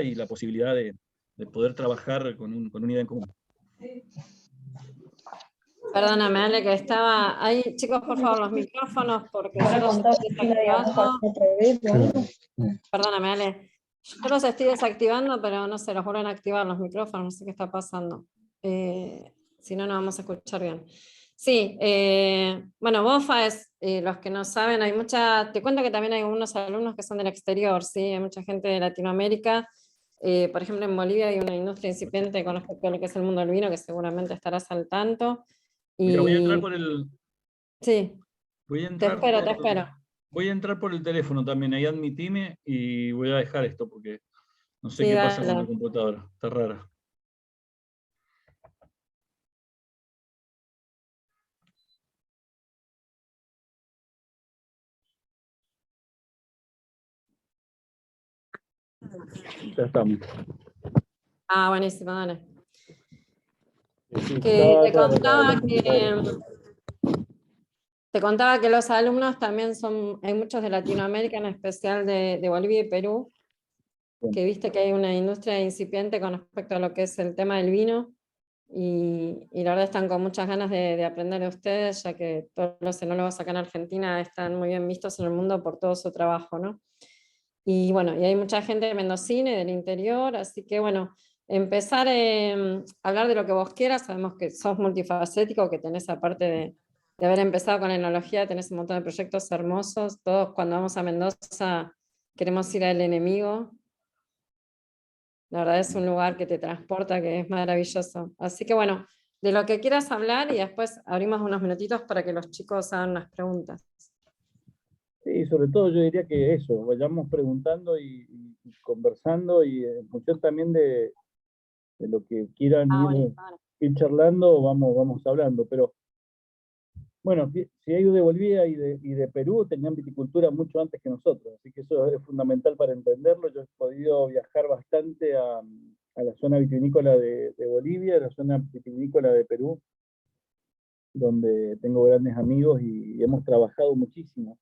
Y la posibilidad de poder trabajar con una idea en común. Perdóname, Ale, que estaba ahí. Chicos, por favor, los micrófonos, porque yo los estoy desactivando. Perdóname, Ale. Yo los estoy desactivando, pero no se los vuelven a activar los micrófonos, no sé qué está pasando. Si no, no vamos a escuchar bien. Sí, bueno, BOFA es, los que no saben, hay te cuento que también hay algunos alumnos que son del exterior, ¿sí? Hay mucha gente de Latinoamérica. Por ejemplo, en Bolivia hay una industria incipiente con respecto a lo que es el mundo del vino, que seguramente estarás al tanto. Mira, voy a entrar por el... Sí, voy a entrar te espero. Voy a entrar por el teléfono también, ahí admitime, y voy a dejar esto, porque no sé Sí, qué pasa dale. con la computadora, está rara. Ya estamos. Ah, buenísimo, dale. Sí, Que está rara la computadora. te contaba que los alumnos también hay muchos de Latinoamérica, en especial de Bolivia y Perú, que viste que hay una industria incipiente con respecto a lo que es el tema del vino, y la verdad están con muchas ganas de aprender de ustedes, ya que todos los enólogos acá en Argentina están muy bien vistos en el mundo por todo su trabajo, ¿no? Y bueno, y hay mucha gente de mendocina y del interior, así que bueno, empezar a hablar de lo que vos quieras. Sabemos que sos multifacético, que tenés, aparte de haber empezado con la enología, tenés un montón de proyectos hermosos. Todos cuando vamos a Mendoza queremos ir al enemigo. La verdad es un lugar que te transporta, que es maravilloso. Así que bueno, de lo que quieras hablar, y después abrimos unos minutitos para que los chicos hagan las preguntas. Sí, sobre todo yo diría que eso, vayamos preguntando y conversando, y en función también de lo que quieran ir charlando, vamos hablando. Pero bueno, si hay de Bolivia y de Perú, tenían viticultura mucho antes que nosotros, así que eso es fundamental para entenderlo. Yo he podido viajar bastante a la zona vitivinícola de Bolivia, a la zona vitivinícola de Perú, donde tengo grandes amigos y hemos trabajado muchísimo.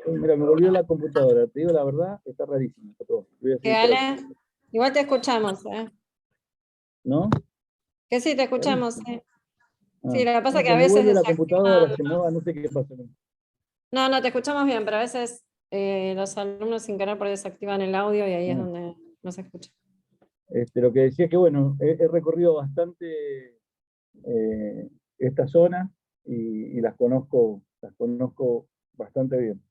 Mira, me volvió la computadora, te digo la verdad, está rarísimo. Igual te escuchamos, ¿eh? ¿No? Que sí, te escuchamos, ¿eh? Sí, lo que pasa es que Se a me veces vuelve la desactivan. computadora, se mueva, no sé qué pasa. No, te escuchamos bien, pero a veces los alumnos sin querer por ahí desactivan el audio y ahí es donde no se escucha. Lo que decía es que, bueno, he recorrido bastante esta zona y las conozco bastante bien.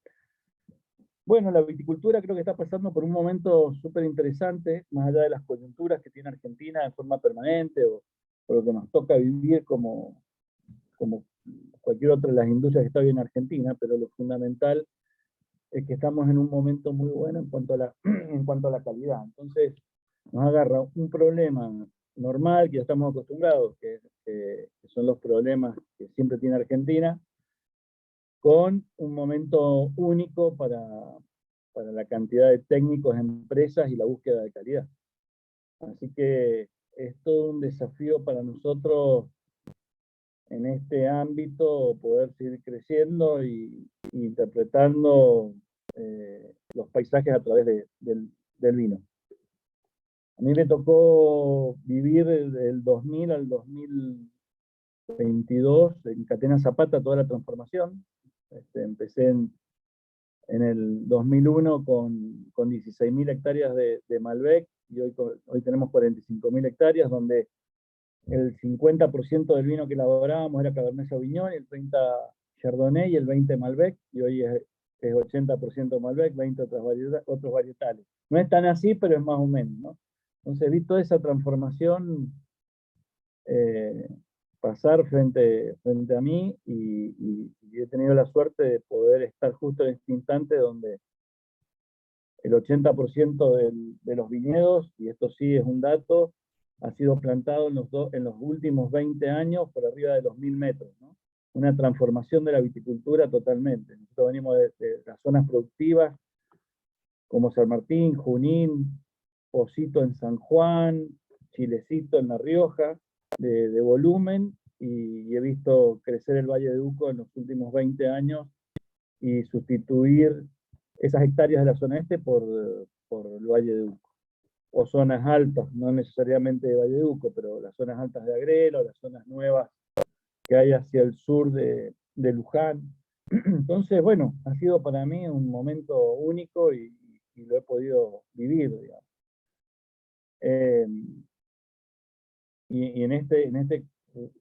Bueno, la viticultura creo que está pasando por un momento súper interesante, más allá de las coyunturas que tiene Argentina de forma permanente, o lo que nos toca vivir como cualquier otra de las industrias que está bien en Argentina, pero lo fundamental es que estamos en un momento muy bueno en cuanto a la calidad. Entonces, nos agarra un problema normal que ya estamos acostumbrados, que son los problemas que siempre tiene Argentina, con un momento único para la cantidad de técnicos, empresas y la búsqueda de calidad. Así que es todo un desafío para nosotros en este ámbito poder seguir creciendo y interpretando los paisajes a través del vino. A mí me tocó vivir del 2000 al 2022 en Catena Zapata toda la transformación. Empecé en el 2001 con 16.000 hectáreas de Malbec, y hoy tenemos 45.000 hectáreas, donde el 50% del vino que elaborábamos era Cabernet Sauvignon, el 30% Chardonnay y el 20% Malbec, y hoy es 80% Malbec, 20% otros varietales. No es tan así, pero es más o menos, ¿no? Entonces vi toda esa transformación pasar frente a mí, y he tenido la suerte de poder estar justo en este instante donde el 80% de los viñedos, y esto sí es un dato, ha sido plantado en los últimos 20 años por arriba de los 1000 metros, ¿no? Una transformación de la viticultura totalmente. Nosotros venimos de las zonas productivas como San Martín, Junín, Pocito en San Juan, Chilecito en La Rioja, de volumen, y he visto crecer el Valle de Uco en los últimos 20 años y sustituir esas hectáreas de la zona este por el Valle de Uco, o zonas altas, no necesariamente de Valle de Uco, pero las zonas altas de Agrelo, las zonas nuevas que hay hacia el sur de Luján. Entonces, bueno, ha sido para mí un momento único y lo he podido vivir, digamos. Y en este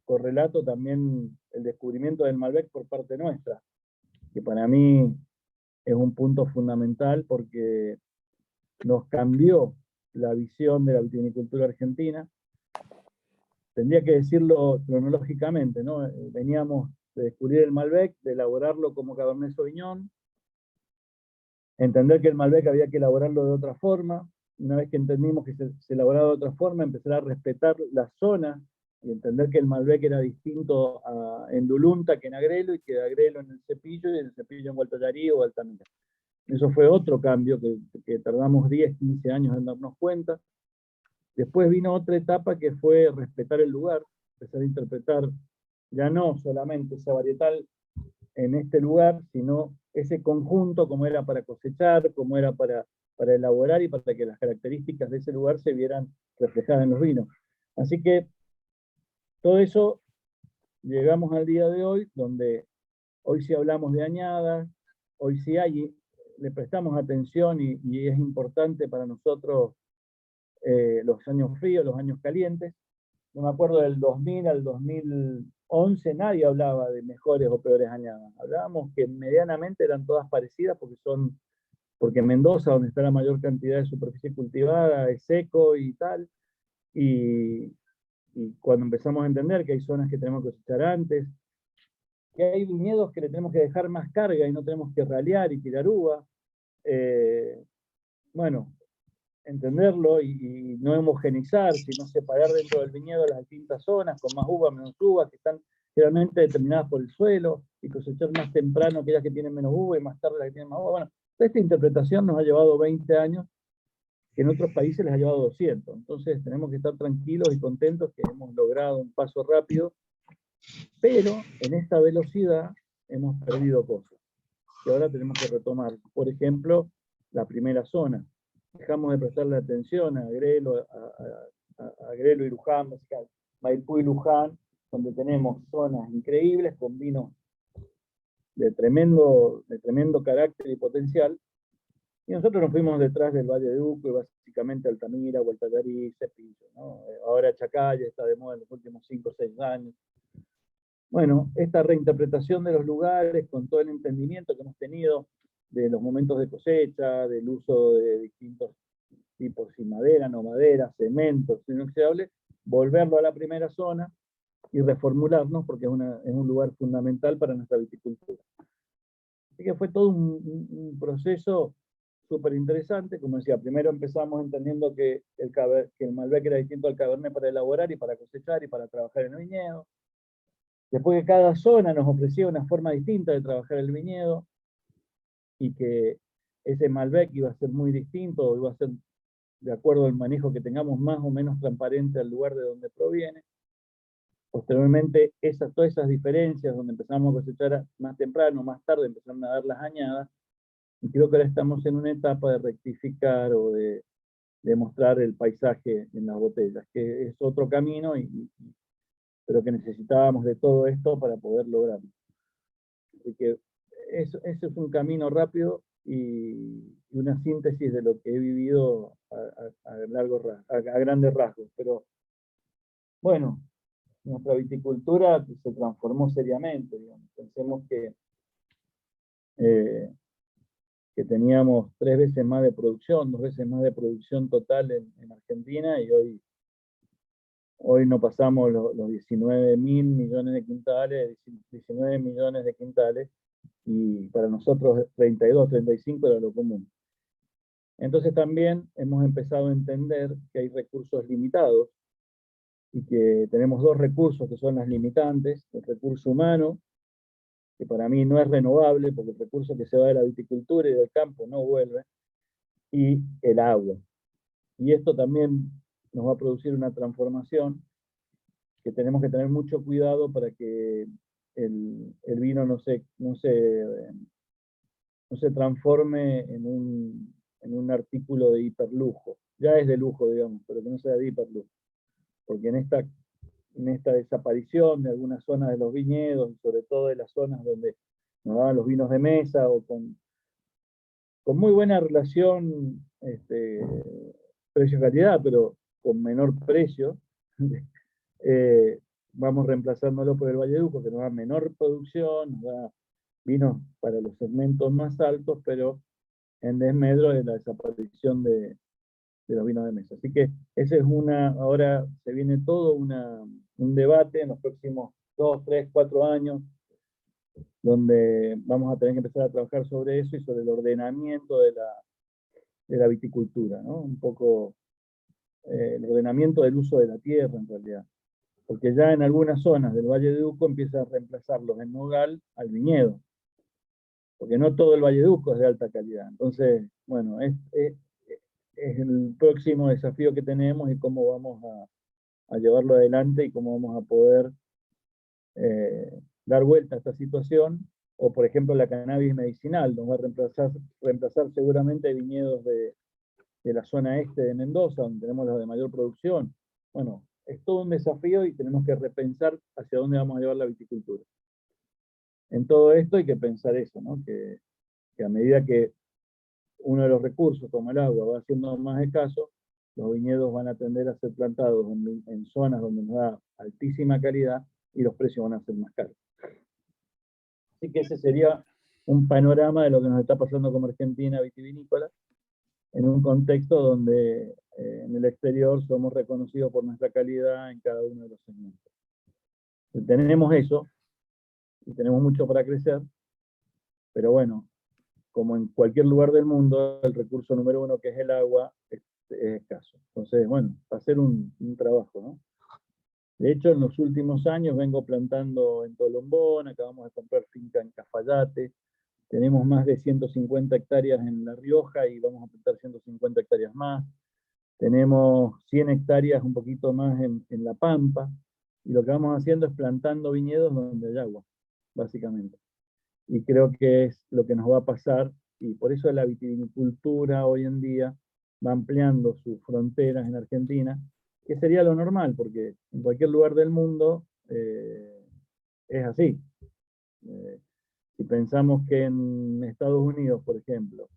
correlato también el descubrimiento del Malbec por parte nuestra, que para mí es un punto fundamental porque nos cambió la visión de la vitivinicultura argentina. Tendría que decirlo cronológicamente, ¿no? Veníamos de descubrir el Malbec, de elaborarlo como Cabernet Sauvignon, entender que el Malbec había que elaborarlo de otra forma. Una vez que entendimos que se elaboraba de otra forma, empezar a respetar la zona y entender que el Malbec era distinto en Lulunta que en Agrelo, y que de Agrelo en el Cepillo, y en el Cepillo en Gualtallarí o Altamira. Eso fue otro cambio que tardamos 10, 15 años en darnos cuenta. Después vino otra etapa que fue respetar el lugar, empezar a interpretar ya no solamente esa varietal en este lugar, sino ese conjunto, como era para cosechar, como era para elaborar y para que las características de ese lugar se vieran reflejadas en los vinos. Así que todo eso llegamos al día de hoy, donde hoy sí hablamos de añadas, hoy sí le prestamos atención y es importante para nosotros los años fríos, los años calientes. No me acuerdo del 2000 al 2011, nadie hablaba de mejores o peores añadas. Hablábamos que medianamente eran todas parecidas porque Mendoza, donde está la mayor cantidad de superficie cultivada, es seco y tal. Y cuando empezamos a entender que hay zonas que tenemos que cosechar antes, que hay viñedos que le tenemos que dejar más carga y no tenemos que ralear y tirar uva, bueno, entenderlo y no homogenizar, sino separar dentro del viñedo las distintas zonas, con más uva, menos uva, que están generalmente determinadas por el suelo, y cosechar más temprano aquellas que tienen menos uva y más tarde las que tienen más uva. Bueno, esta interpretación nos ha llevado 20 años, que en otros países les ha llevado 200. Entonces tenemos que estar tranquilos y contentos que hemos logrado un paso rápido, pero en esta velocidad hemos perdido cosas que ahora tenemos que retomar. Por ejemplo, la primera zona. Dejamos de prestarle atención a Agrelo, a Agrelo y Luján, Maipú y Luján, donde tenemos zonas increíbles con vinos de tremendo carácter y potencial, y nosotros nos fuimos detrás del Valle de Uco y básicamente Altamira, Gualtallarí, Cepillo, ¿no? Ahora Chacaya está de moda en los últimos 5 o 6 años. Bueno, esta reinterpretación de los lugares con todo el entendimiento que hemos tenido de los momentos de cosecha, del uso de distintos tipos, sin madera, no madera, cementos, inoxidables, volverlo a la primera zona y reformularnos porque es un lugar fundamental para nuestra viticultura. Así que fue todo un proceso súper interesante. Como decía, primero empezamos entendiendo que el Malbec era distinto al Cabernet para elaborar y para cosechar y para trabajar en el viñedo. Después que cada zona nos ofrecía una forma distinta de trabajar el viñedo y que ese Malbec iba a ser muy distinto, iba a ser de acuerdo al manejo que tengamos más o menos transparente al lugar de donde proviene. Posteriormente, todas esas diferencias, donde empezamos a cosechar más temprano, más tarde, empezaron a dar las añadas, y creo que ahora estamos en una etapa de rectificar o de mostrar el paisaje en las botellas, que es otro camino, pero que necesitábamos de todo esto para poder lograrlo. Así que eso es un camino rápido y una síntesis de lo que he vivido a grandes rasgos. Pero bueno, nuestra viticultura se transformó seriamente, digamos. Pensemos que teníamos 3 veces más de producción, 2 veces más de producción total en Argentina, y hoy no pasamos los 19.000 millones de quintales, 19 millones de quintales, y para nosotros 32, 35 era lo común. Entonces también hemos empezado a entender que hay recursos limitados, y que tenemos 2 recursos que son las limitantes: el recurso humano, que para mí no es renovable, porque el recurso que se va de la viticultura y del campo no vuelve, y el agua. Y esto también nos va a producir una transformación que tenemos que tener mucho cuidado para que el vino no se no se transforme en un artículo de hiperlujo. Ya es de lujo, digamos, pero que no sea de hiperlujo. Porque en esta desaparición de algunas zonas de los viñedos, sobre todo de las zonas donde nos daban los vinos de mesa, o con muy buena relación precio-calidad, pero con menor precio, vamos reemplazándolo por el Valleduco, que nos da menor producción, nos da vinos para los segmentos más altos, pero en desmedro de la desaparición de los vinos de mesa. Así que ese es ahora se viene todo un debate en los próximos 2, 3, 4 años, donde vamos a tener que empezar a trabajar sobre eso y sobre el ordenamiento de la viticultura, ¿no? Un poco el ordenamiento del uso de la tierra, en realidad. Porque ya en algunas zonas del Valle de Uco empieza a reemplazarlos en nogal al viñedo. Porque no todo el Valle de Uco es de alta calidad. Entonces, bueno, es el próximo desafío que tenemos y cómo vamos a llevarlo adelante y cómo vamos a poder dar vuelta a esta situación. O, por ejemplo, la cannabis medicinal, nos va a reemplazar seguramente viñedos de la zona este de Mendoza, donde tenemos los de mayor producción. Bueno, es todo un desafío y tenemos que repensar hacia dónde vamos a llevar la viticultura. En todo esto hay que pensar eso, ¿no? Que a medida que uno de los recursos, como el agua, va siendo más escaso, los viñedos van a tender a ser plantados en zonas donde nos da altísima calidad y los precios van a ser más caros. Así que ese sería un panorama de lo que nos está pasando como Argentina vitivinícola, en un contexto donde en el exterior somos reconocidos por nuestra calidad en cada uno de los segmentos. Tenemos eso, y tenemos mucho para crecer, pero bueno, como en cualquier lugar del mundo, el recurso número uno, que es el agua, es escaso. Entonces, bueno, va a ser un trabajo, ¿no? De hecho, en los últimos años vengo plantando en Tolombón, acabamos de comprar finca en Cafayate, tenemos más de 150 hectáreas en La Rioja y vamos a plantar 150 hectáreas más. Tenemos 100 hectáreas, un poquito más en La Pampa, y lo que vamos haciendo es plantando viñedos donde hay agua, básicamente. Y creo que es lo que nos va a pasar, y por eso la vitivinicultura hoy en día va ampliando sus fronteras en Argentina, que sería lo normal, porque en cualquier lugar del mundo es así. Si pensamos que en Estados Unidos, por ejemplo,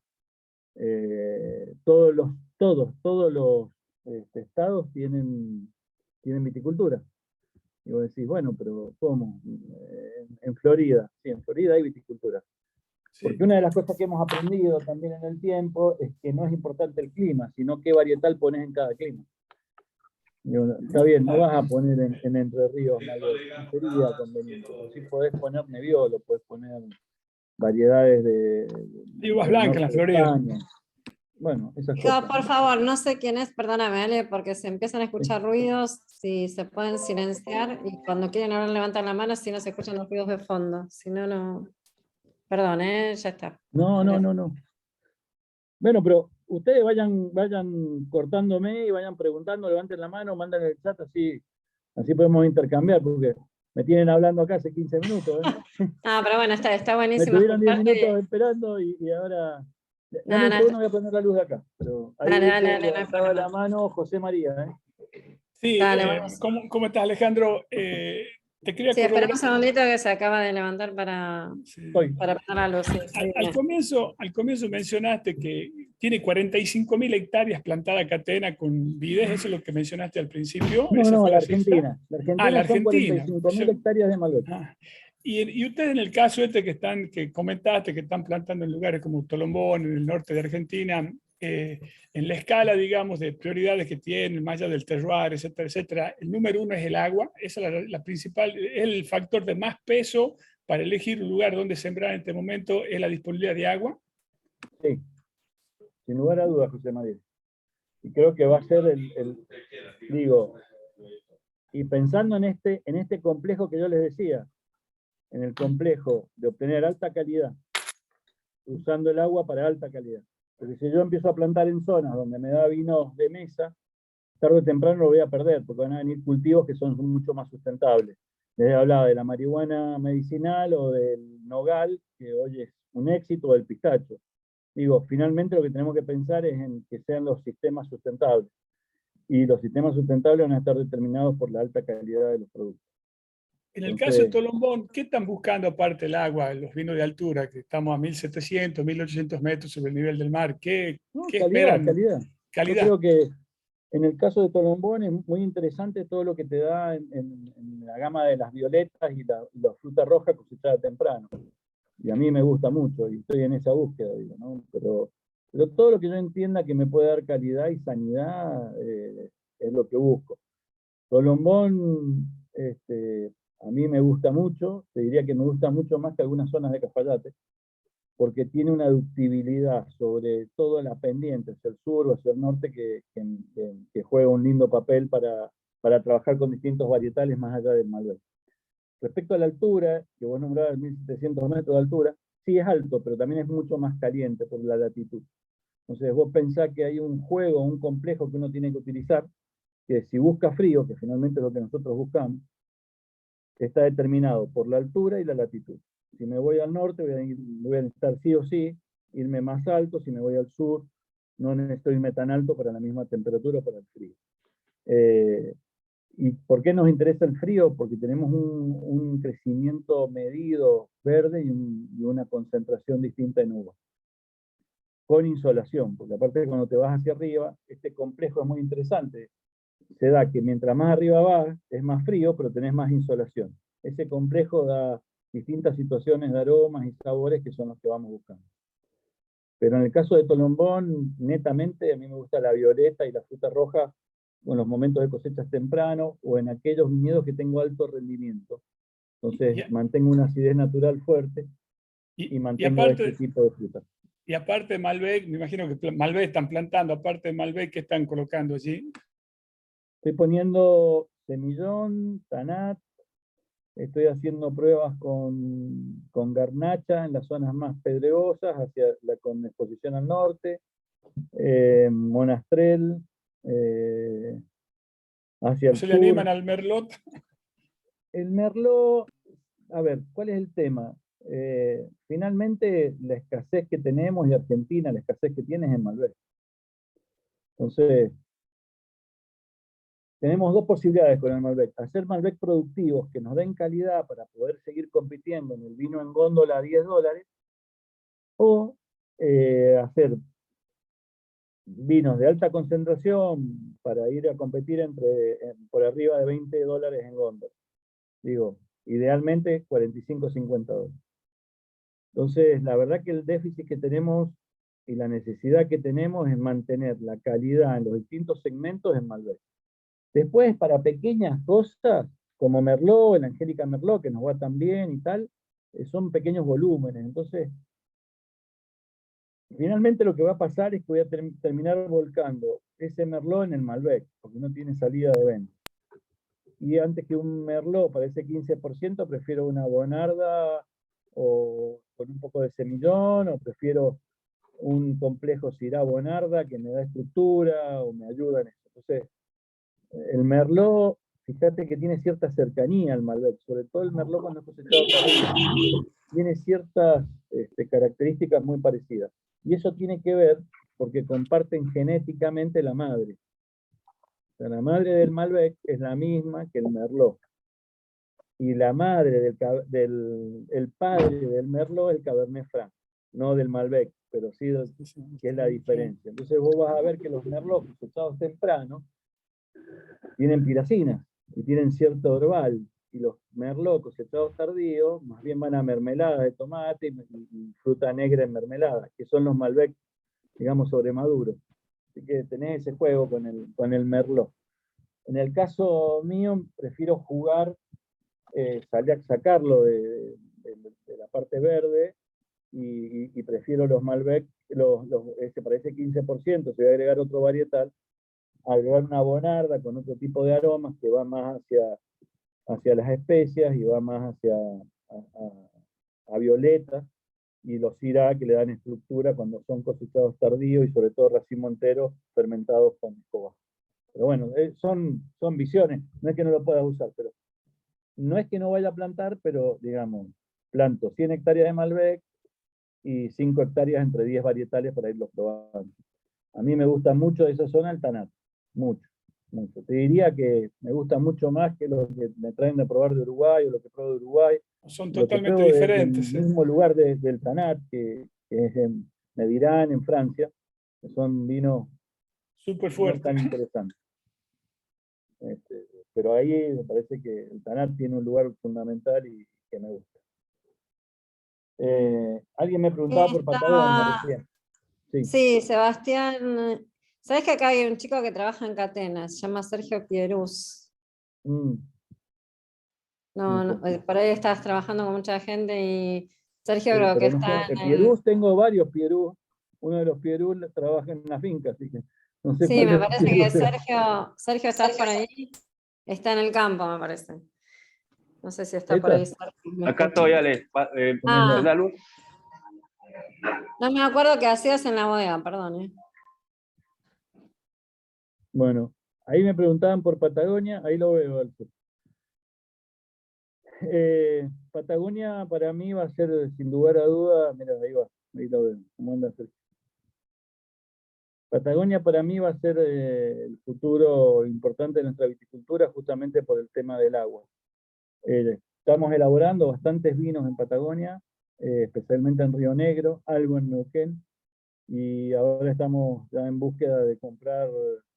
todos los estados tienen viticultura. Y vos decís, bueno, pero ¿cómo? En Florida, sí, en Florida hay viticultura. Sí. Porque una de las cosas que hemos aprendido también en el tiempo es que no es importante el clima, sino qué varietal pones en cada clima. Digo, está bien, no vas a poner en Entre Ríos Malbec, no sería conveniente, pero sí podés poner Nebbiolo, podés poner variedades de uvas blancas en la Florida. Bueno, esas Hijo, cosas. por favor, no sé quién es, perdóname, Ale, porque se empiezan a escuchar ruidos, si se pueden silenciar, y cuando quieren ahora levantan la mano, si no se escuchan los ruidos de fondo, si no, no. Perdón, ya está. No. Bueno, pero ustedes vayan cortándome y vayan preguntando, levanten la mano, manden el chat, así podemos intercambiar, porque me tienen hablando acá hace 15 minutos. Pero bueno, está buenísimo. Me tuvieron 10 minutos esperando y ahora... Dame un segundo, voy a poner la luz de acá. Pero ahí dale, la mano José María. Sí, dale, ¿cómo estás, Alejandro? Te quería espera un segundito que se acaba de levantar para prender la luz. Sí, al comienzo mencionaste que tiene 45.000 hectáreas plantada Catena con vides, eso es lo que mencionaste al principio. No, la Argentina. La Argentina. Son 45.000 hectáreas de Malbec. Y ustedes en el caso que comentaste que están plantando en lugares como Tolombón, en el norte de Argentina, en la escala, digamos, de prioridades que tienen, más allá del terroir, etcétera, etcétera, el número uno es el agua, esa es la principal, es el factor de más peso para elegir un lugar donde sembrar en este momento, es la disponibilidad de agua. Sí, sin lugar a dudas, José María. Y creo que va a ser digo, y pensando en este complejo que yo les decía, en el complejo de obtener alta calidad, usando el agua para alta calidad. Porque si yo empiezo a plantar en zonas donde me da vinos de mesa, tarde o temprano lo voy a perder, porque van a venir cultivos que son mucho más sustentables. Les hablaba de la marihuana medicinal o del nogal, que hoy es un éxito del pistacho. Digo, finalmente lo que tenemos que pensar es en que sean los sistemas sustentables. Y los sistemas sustentables van a estar determinados por la alta calidad de los productos. En el caso de Tolombón, ¿qué están buscando aparte del agua, los vinos de altura, que estamos a 1700, 1800 metros sobre el nivel del mar? ¿Qué esperan? Calidad. Calidad. Yo creo que en el caso de Tolombón es muy interesante todo lo que te da en la gama de las violetas y la fruta roja cosechada temprano. Y a mí me gusta mucho y estoy en esa búsqueda, digo, ¿no? Pero todo lo que yo entienda que me puede dar calidad y sanidad es lo que busco. Tolombón, a mí me gusta mucho, te diría que me gusta mucho más que algunas zonas de Cafayate, porque tiene una ductibilidad sobre toda la pendiente, hacia el sur o hacia el norte, que juega un lindo papel para trabajar con distintos varietales más allá del Malbec. Respecto a la altura, que vos nombrabas 1700 metros de altura, sí es alto, pero también es mucho más caliente por la latitud. Entonces vos pensás que hay un juego, un complejo que uno tiene que utilizar, que si busca frío, que finalmente es lo que nosotros buscamos, está determinado por la altura y la latitud. Si me voy al norte, voy a necesitar sí o sí irme más alto. Si me voy al sur, no necesito irme tan alto para la misma temperatura para el frío. ¿Y por qué nos interesa el frío? Porque tenemos un crecimiento medido verde y una concentración distinta en uva. Con insolación, porque aparte cuando te vas hacia arriba, este complejo es muy interesante. Se da que mientras más arriba vas, es más frío, pero tenés más insolación. Ese complejo da distintas situaciones de aromas y sabores que son los que vamos buscando. Pero en el caso de Tolombón, netamente, a mí me gusta la violeta y la fruta roja en los momentos de cosechas temprano o en aquellos viñedos que tengo alto rendimiento. Entonces, mantengo una acidez natural fuerte y mantengo este tipo de fruta. Y aparte de Malbec, me imagino que Malbec están plantando, aparte de Malbec, ¿qué están colocando allí? Estoy poniendo semillón, tanat, estoy haciendo pruebas con garnacha en las zonas más pedregosas, con exposición al norte, monastrel, hacia el sur. ¿No se le animan al merlot? El merlot, a ver, ¿cuál es el tema? Finalmente, la escasez que tenemos, y Argentina, la escasez que tiene es en Malbec. Entonces, tenemos dos posibilidades con el Malbec. Hacer Malbec productivos que nos den calidad para poder seguir compitiendo en el vino en góndola a $10, o hacer vinos de alta concentración para ir a competir por arriba de $20 en góndola. Digo, idealmente $45-50. Entonces, la verdad que el déficit que tenemos y la necesidad que tenemos es mantener la calidad en los distintos segmentos en Malbec. Después, para pequeñas cosas, como Merlot, el Angélica Merlot, que nos va tan bien y tal, son pequeños volúmenes. Entonces, finalmente lo que va a pasar es que voy a terminar volcando ese Merlot en el Malbec, porque no tiene salida de venta. Y antes que un Merlot para ese 15%, prefiero una Bonarda o con un poco de semillón, o prefiero un complejo Syrah Bonarda que me da estructura o me ayuda en eso. Entonces, el Merlot, fíjate que tiene cierta cercanía al Malbec, sobre todo el Merlot cuando es cosechado tardío, tiene ciertas características muy parecidas. Y eso tiene que ver porque comparten genéticamente la madre. O sea, la madre del Malbec es la misma que el Merlot. Y la madre el padre del Merlot es el Cabernet Franc, no del Malbec, pero sí que es la diferencia. Entonces vos vas a ver que los Merlot cosechados temprano tienen piracina y tienen cierto herbal, y los Merlot cosechados tardíos más bien van a mermelada de tomate y fruta negra en mermelada, que son los Malbec, digamos, sobremaduros. Así que tenés ese juego con el Merlot. En el caso mío, prefiero jugar, sacarlo de la parte verde, y prefiero los Malbec, para ese 15%, se va a agregar otro varietal, agregar una Bonarda con otro tipo de aromas que va más hacia las especias y va más hacia a violeta, y los Syrah que le dan estructura cuando son cosechados tardíos y sobre todo racimo entero fermentados con escoba. Pero bueno, son visiones, no es que no lo puedas usar, pero no es que no vaya a plantar, pero digamos, planto 100 hectáreas de Malbec, y 5 hectáreas entre 10 varietales para irlos probando. A mí me gusta mucho de esa zona el Tanat, mucho, mucho. Te diría que me gusta mucho más que lo que me traen de probar de Uruguay o lo que pruebo de Uruguay. Son Lo que totalmente pruebo diferentes. del mismo lugar del Tanat, que es en Medirán, en Francia, que son vinos Súper no fuerte. tan interesantes. Pero ahí me parece que el Tanat tiene un lugar fundamental y que me gusta. Alguien me preguntaba por Patagonia recién. Sí. Sí, Sebastián. ¿Sabes que acá hay un chico que trabaja en Catena? Se llama Sergio Pierús. Mm, No, por ahí estás trabajando con mucha gente y Sergio sí, creo que pero no está sé, en Pierús, tengo varios Pierús. Uno de los Pierús trabaja en una finca, así que no sé Sí, cuál me de los parece Pierús que será. Sergio, ¿estás por ahí? Está en el campo, me parece. No sé si está por ahí ¿Esta? Sergio. ¿Me Acá escucha? estoy, Ale. Ponele. ¿Da luz? No me acuerdo qué hacías en la bodega, perdón. Bueno, ahí me preguntaban por Patagonia, ahí lo veo al sur. Patagonia para mí va a ser, sin lugar a duda, mira, ahí lo veo. ¿Cómo anda Sergio? Patagonia para mí va a ser el futuro importante de nuestra viticultura justamente por el tema del agua. Estamos elaborando bastantes vinos en Patagonia, especialmente en Río Negro, algo en Neuquén, y ahora estamos ya en búsqueda de comprar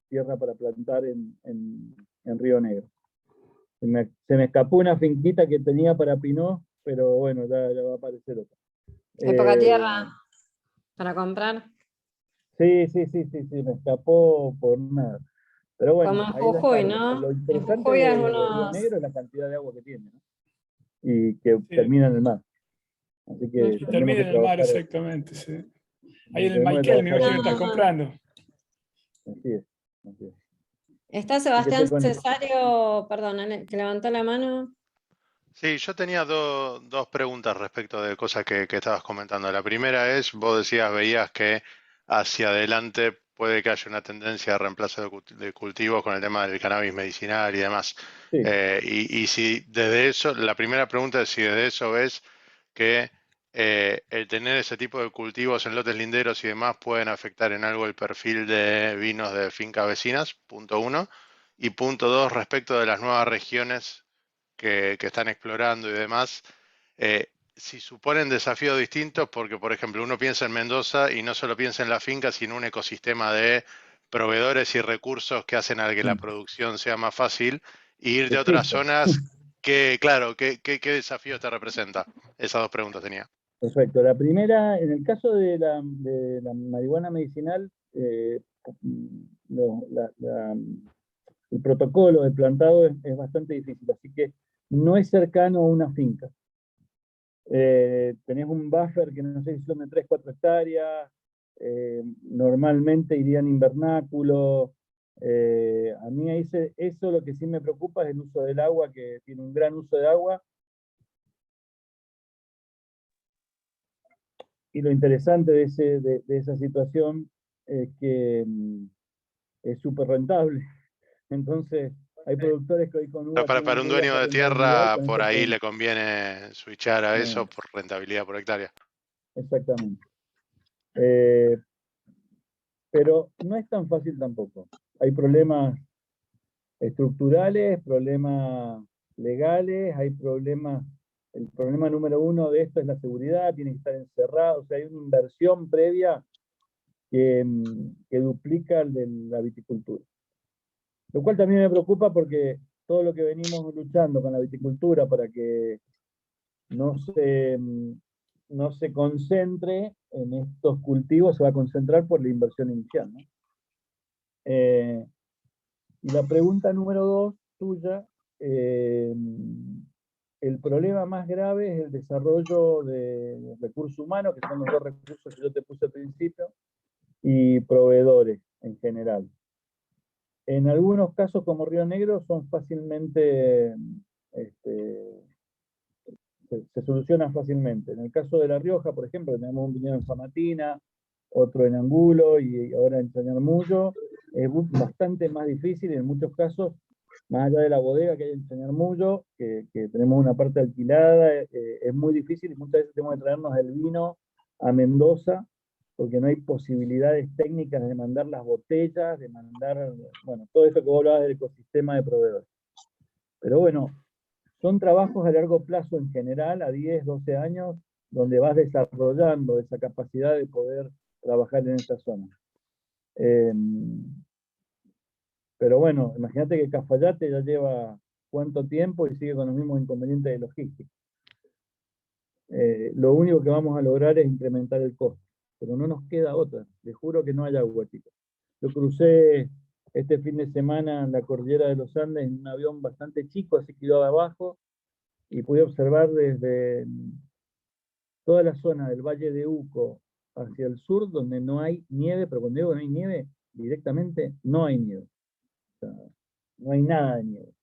tierra para plantar en Río Negro. Se me escapó una finquita que tenía para Pinot, pero bueno, ya va a aparecer otra. ¿Hay poca tierra para comprar? Sí, me escapó por nada. Pero Como bueno, en ahí la Jujuy, está. Lo ¿no? En interesante Jujuy de Río algunos... Negro es la cantidad de agua que tiene, ¿no? Y que Sí. termina en el mar. Así que Y tenemos termina que en el mar, trabajar. exactamente. Sí. Ahí en el Tenemos que Maiquel, me trabajar imagino que estás en eso. comprando. Así es. Así es. Está Así que Sebastián Cesario, perdón, que levantó la mano. Sí, yo tenía dos preguntas respecto de cosas que estabas comentando. La primera es, vos decías, veías que hacia adelante puede que haya una tendencia de reemplazo de cultivos con el tema del cannabis medicinal y demás. Sí. Y si desde eso, la primera pregunta es si desde eso ves que el tener ese tipo de cultivos en lotes linderos y demás pueden afectar en algo el perfil de vinos de fincas vecinas, punto uno. Y punto dos, respecto de las nuevas regiones que están explorando y demás, si suponen desafíos distintos, porque por ejemplo uno piensa en Mendoza y no solo piensa en la finca, sino un ecosistema de proveedores y recursos que hacen a que la producción sea más fácil, y ir de otras Distinto. zonas, claro, ¿qué desafíos te representa? Esas dos preguntas tenía. Perfecto. La primera, en el caso de la marihuana medicinal, el protocolo de plantado es bastante difícil, así que no es cercano a una finca. Tenés un buffer que no sé si son de 3, 4 hectáreas, normalmente irían invernáculo. A mí eso lo que sí me preocupa es el uso del agua, que tiene un gran uso de agua. Y lo interesante de esa situación es que es súper rentable. Entonces, hay productores que hoy con Pero uva tienen para un muy dueño baja de rentabilidad y tierra, con por esto ahí pueden... le conviene switchar a eso No, por rentabilidad por hectárea. exactamente. Pero no es tan fácil tampoco. Hay problemas estructurales, problemas legales, hay problemas... El problema número uno de esto es la seguridad, tiene que estar encerrado, o sea, hay una inversión previa que duplica el de la viticultura. Lo cual también me preocupa porque todo lo que venimos luchando con la viticultura para que no se concentre en estos cultivos, se va a concentrar por la inversión inicial, ¿no? Y la pregunta número 2 tuya, el problema más grave es el desarrollo de recursos humanos, que son los dos recursos que yo te puse al principio, y proveedores en general. En algunos casos, como Río Negro, son fácilmente, se solucionan fácilmente. En el caso de La Rioja, por ejemplo, tenemos un viñedo en Famatina, otro en Angulo y ahora en Chañarmullo, es bastante más difícil y en muchos casos, más allá de la bodega que hay en Chañarmullo, que tenemos una parte alquilada, es muy difícil y muchas veces tenemos que traernos el vino a Mendoza, porque no hay posibilidades técnicas de mandar las botellas, de mandar, bueno, todo eso que vos hablabas del ecosistema de proveedores. Pero bueno, son trabajos a largo plazo en general, a 10, 12 años, donde vas desarrollando esa capacidad de poder trabajar en esta zona. Pero bueno, imagínate que Cafayate ya lleva cuánto tiempo y sigue con los mismos inconvenientes de logística. Lo único que vamos a lograr es incrementar el costo, pero no nos queda otra. Les juro que no hay agua, chicos. Yo crucé este fin de semana en la cordillera de los Andes en un avión bastante chico, así que iba de abajo, y pude observar desde toda la zona del Valle de Uco hacia el sur, donde no hay nieve, pero cuando digo no hay nieve, directamente no hay nieve. O sea, no hay nada de nieve.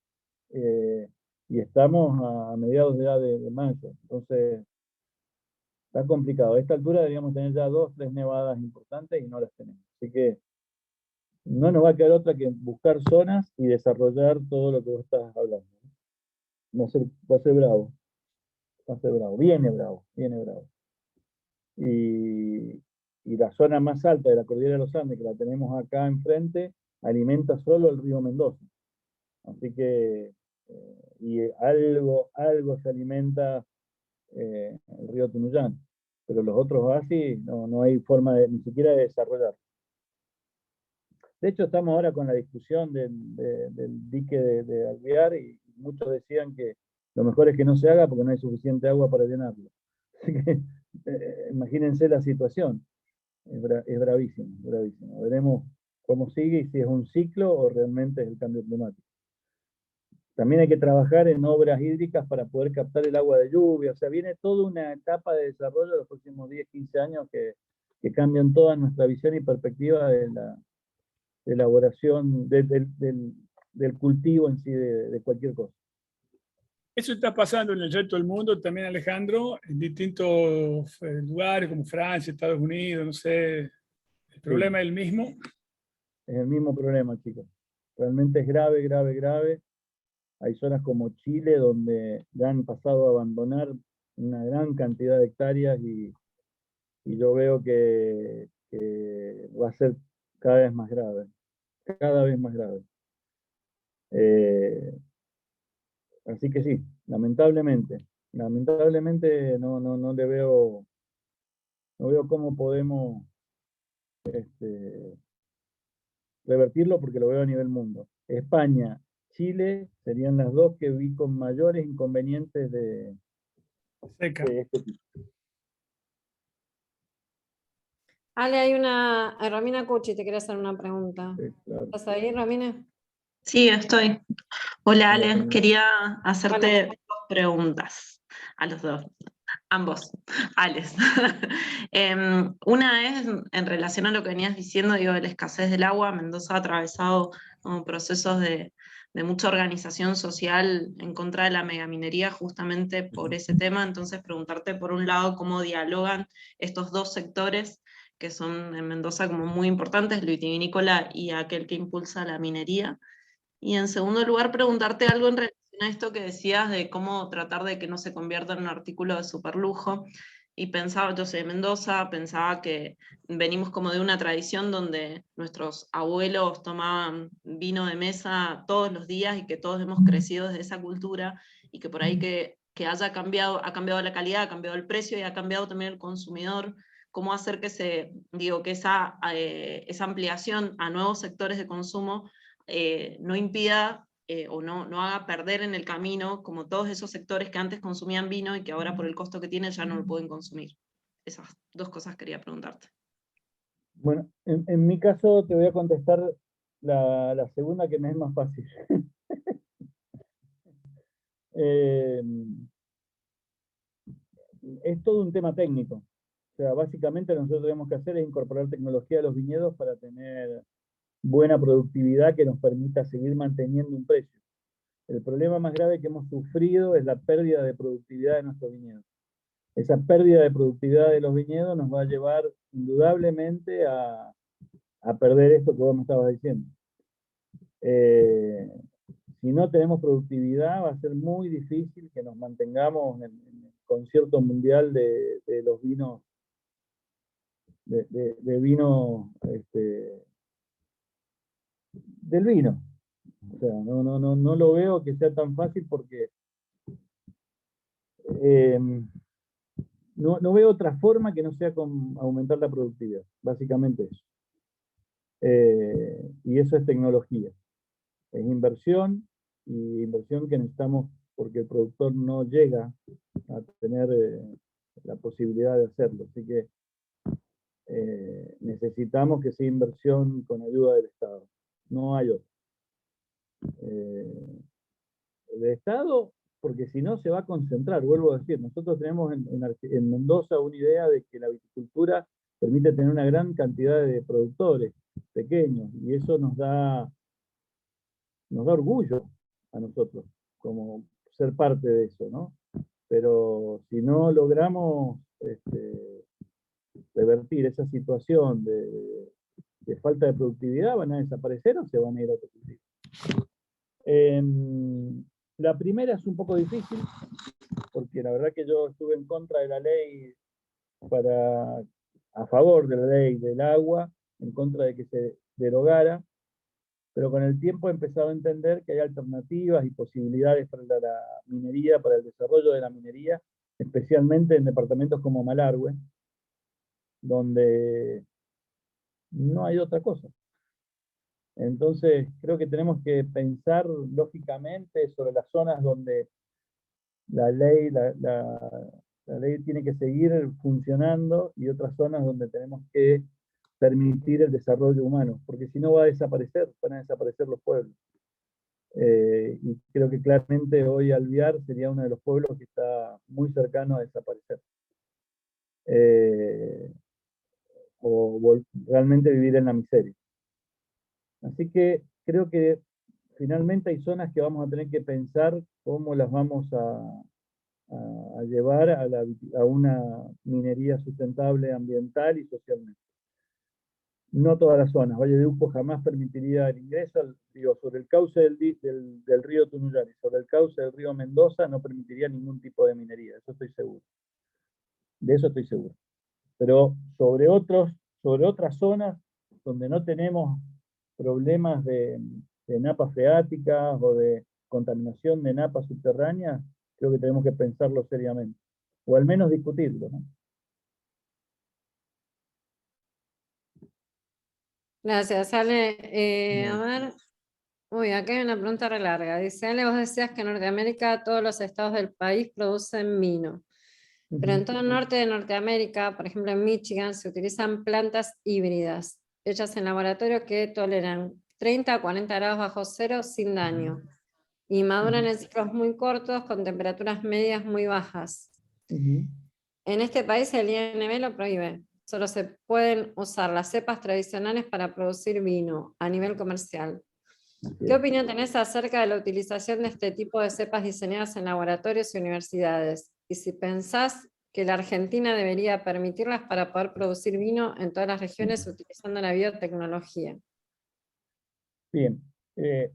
Y estamos a mediados de mayo, entonces está complicado. A esta altura deberíamos tener ya 2, 3 nevadas importantes y no las tenemos. Así que no nos va a quedar otra que buscar zonas y desarrollar todo lo que vos estás hablando. Va a ser bravo. Va a ser bravo. Viene bravo. Viene bravo. Y la zona más alta de la cordillera de los Andes, que la tenemos acá enfrente, alimenta solo el río Mendoza. Así que, y algo se alimenta el río Tunuyán, pero los otros así no hay forma ni siquiera de desarrollar. De hecho, estamos ahora con la discusión del dique de Alvear y muchos decían que lo mejor es que no se haga porque no hay suficiente agua para llenarlo. Así que imagínense la situación. Es bravísimo, bravísimo. Veremos cómo sigue y si es un ciclo o realmente es el cambio climático. También hay que trabajar en obras hídricas para poder captar el agua de lluvia. O sea, viene toda una etapa de desarrollo de los próximos 10, 15 años que cambian toda nuestra visión y perspectiva de la elaboración del cultivo en sí de cualquier cosa. Eso está pasando en el resto del mundo también, Alejandro, en distintos lugares como Francia, Estados Unidos, no sé. ¿El problema es el mismo? Es el mismo problema, chicos. Realmente es grave, grave, grave. Hay zonas como Chile donde ya han pasado a abandonar una gran cantidad de hectáreas y yo veo que va a ser cada vez más grave. Cada vez más grave. Así que sí, lamentablemente no le veo, no veo cómo podemos revertirlo porque lo veo a nivel mundo. España, Chile serían las dos que vi con mayores inconvenientes de este tipo. Ale, hay una... Romina Cucci te quiere hacer una pregunta. Sí, claro. ¿Estás ahí, Romina? Sí, estoy. Hola, Ale. Romina. Quería hacerte Hola. 2 preguntas a los dos, ambos, Ales. Una es en relación a lo que venías diciendo, digo, de la escasez del agua. Mendoza ha atravesado procesos de mucha organización social en contra de la megaminería justamente por ese tema. Entonces, preguntarte por un lado cómo dialogan estos dos sectores que son en Mendoza como muy importantes, el vitivinícola y aquel que impulsa la minería. Y en segundo lugar, preguntarte algo en relación a esto que decías de cómo tratar de que no se convierta en un artículo de superlujo. Y pensaba, yo soy de Mendoza, pensaba que venimos como de una tradición donde nuestros abuelos tomaban vino de mesa todos los días y que todos hemos crecido desde esa cultura y que por ahí que haya cambiado, ha cambiado la calidad, ha cambiado el precio y ha cambiado también el consumidor. Cómo hacer que esa ampliación a nuevos sectores de consumo no impida o no haga perder en el camino como todos esos sectores que antes consumían vino y que ahora por el costo que tienen ya no lo pueden consumir. Esas 2 cosas quería preguntarte. Bueno, en mi caso te voy a contestar la segunda que me es más fácil. Es todo un tema técnico. O sea, básicamente lo que nosotros tenemos que hacer es incorporar tecnología a los viñedos para tener buena productividad que nos permita seguir manteniendo un precio. El problema más grave que hemos sufrido es la pérdida de productividad de nuestros viñedos. Esa pérdida de productividad de los viñedos nos va a llevar indudablemente a perder esto que vos me estabas diciendo. Si no tenemos productividad, va a ser muy difícil que nos mantengamos en el concierto mundial de los vinos de vino, del vino. O sea, no lo veo que sea tan fácil porque no veo otra forma que no sea con aumentar la productividad, básicamente eso. Y eso es tecnología, es inversión, y inversión que necesitamos porque el productor no llega a tener la posibilidad de hacerlo. Así que necesitamos que sea inversión con ayuda del Estado. No hay otra. El Estado, porque si no se va a concentrar, vuelvo a decir, nosotros tenemos en Mendoza una idea de que la viticultura permite tener una gran cantidad de productores pequeños, y eso nos da orgullo a nosotros, como ser parte de eso, ¿no? Pero si no logramos revertir esa situación de falta de productividad, van a desaparecer o se van a ir a otro cultivo. La primera es un poco difícil, porque la verdad que yo estuve en contra de la ley, a favor de la ley del agua, en contra de que se derogara, pero con el tiempo he empezado a entender que hay alternativas y posibilidades para la minería, para el desarrollo de la minería, especialmente en departamentos como Malargüe, donde no hay otra cosa. Entonces, creo que tenemos que pensar lógicamente sobre las zonas donde la ley tiene que seguir funcionando, y otras zonas donde tenemos que permitir el desarrollo humano, porque si no van a desaparecer los pueblos. Y creo que claramente hoy Alvear sería uno de los pueblos que está muy cercano a desaparecer. O realmente vivir en la miseria. Así que creo que finalmente hay zonas que vamos a tener que pensar cómo las vamos a llevar a una minería sustentable ambiental y socialmente. No todas las zonas. Valle de Uco jamás permitiría el ingreso, sobre el cauce del río Tunuyán, sobre el cauce del río Mendoza no permitiría ningún tipo de minería, eso estoy seguro. De eso estoy seguro. Pero sobre otras zonas donde no tenemos problemas de napas freáticas o de contaminación de napas subterráneas, creo que tenemos que pensarlo seriamente, o al menos discutirlo, ¿no? Gracias, Ale. A ver, uy, acá hay una pregunta re larga. Dice, Ale, vos decías que en Norteamérica todos los estados del país producen vino. Pero en todo el norte de Norteamérica, por ejemplo en Michigan, se utilizan plantas híbridas, hechas en laboratorio que toleran 30 a 40 grados bajo cero sin daño, y maduran en ciclos muy cortos con temperaturas medias muy bajas. En este país el INB lo prohíbe. Solo se pueden usar las cepas tradicionales para producir vino a nivel comercial. ¿Qué opinión tenés acerca de la utilización de este tipo de cepas diseñadas en laboratorios y universidades? Y si pensás que la Argentina debería permitirlas para poder producir vino en todas las regiones utilizando la biotecnología. Bien.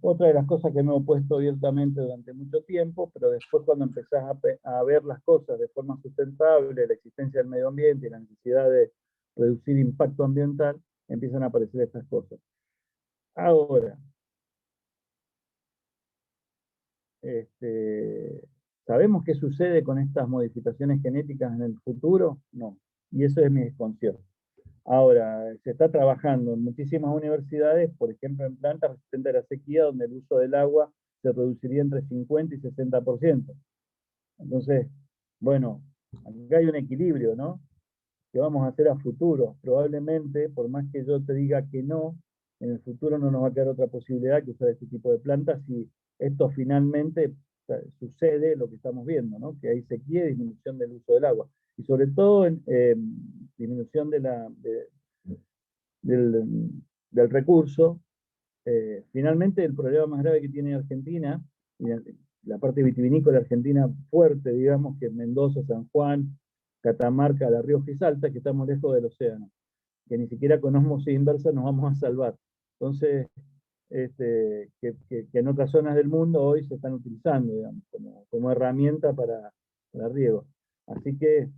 Otra de las cosas que me he opuesto abiertamente durante mucho tiempo, pero después cuando empezás a ver las cosas de forma sustentable, la existencia del medio ambiente y la necesidad de reducir impacto ambiental, empiezan a aparecer estas cosas. Ahora, ¿sabemos qué sucede con estas modificaciones genéticas en el futuro? No. Y eso es mi desconcierto. Ahora, se está trabajando en muchísimas universidades, por ejemplo, en plantas resistentes a la sequía, donde el uso del agua se reduciría entre 50 y 60%. Entonces, bueno, acá hay un equilibrio, ¿no? ¿Qué vamos a hacer a futuro? Probablemente, por más que yo te diga que no, en el futuro no nos va a quedar otra posibilidad que usar este tipo de plantas si esto finalmente sucede, lo que estamos viendo, ¿no? Que hay sequía y disminución del uso del agua. Y sobre todo en disminución del recurso. Finalmente, el problema más grave que tiene Argentina, y la parte vitivinícola argentina fuerte, digamos, que es Mendoza, San Juan, Catamarca, La Rioja y Salta, que estamos lejos del océano, que ni siquiera con osmosis inversa nos vamos a salvar. Entonces, que en otras zonas del mundo hoy se están utilizando, digamos, como herramienta para riego. Así que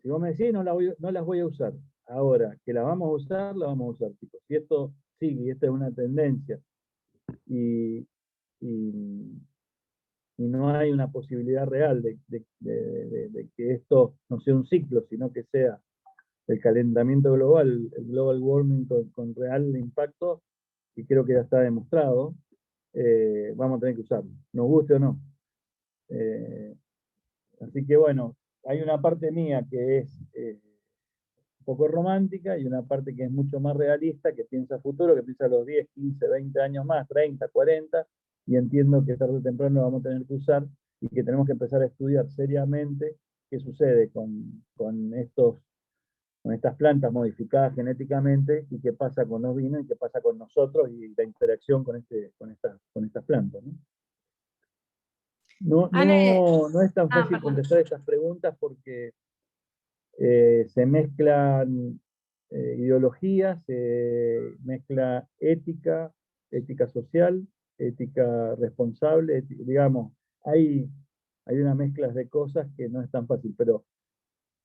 Si vos me decís, no las voy a usar. Ahora, que las vamos a usar, las vamos a usar, chicos. Si esto sigue, y esta es una tendencia, y no hay una posibilidad real de que esto no sea un ciclo, sino que sea el calentamiento global, el global warming con real impacto, y creo que ya está demostrado, vamos a tener que usarlo, nos guste o no. Así que bueno, hay una parte mía que es un poco romántica y una parte que es mucho más realista, que piensa futuro, que piensa los 10, 15, 20 años más, 30, 40, y entiendo que tarde o temprano lo vamos a tener que usar y que tenemos que empezar a estudiar seriamente qué sucede con estas plantas modificadas genéticamente y qué pasa con los vinos y qué pasa con nosotros y la interacción con estas plantas, ¿no? Ale, No es tan fácil perdón. contestar estas preguntas porque se mezclan ideologías, se mezcla ética social, ética responsable, digamos, hay una mezcla de cosas que no es tan fácil, pero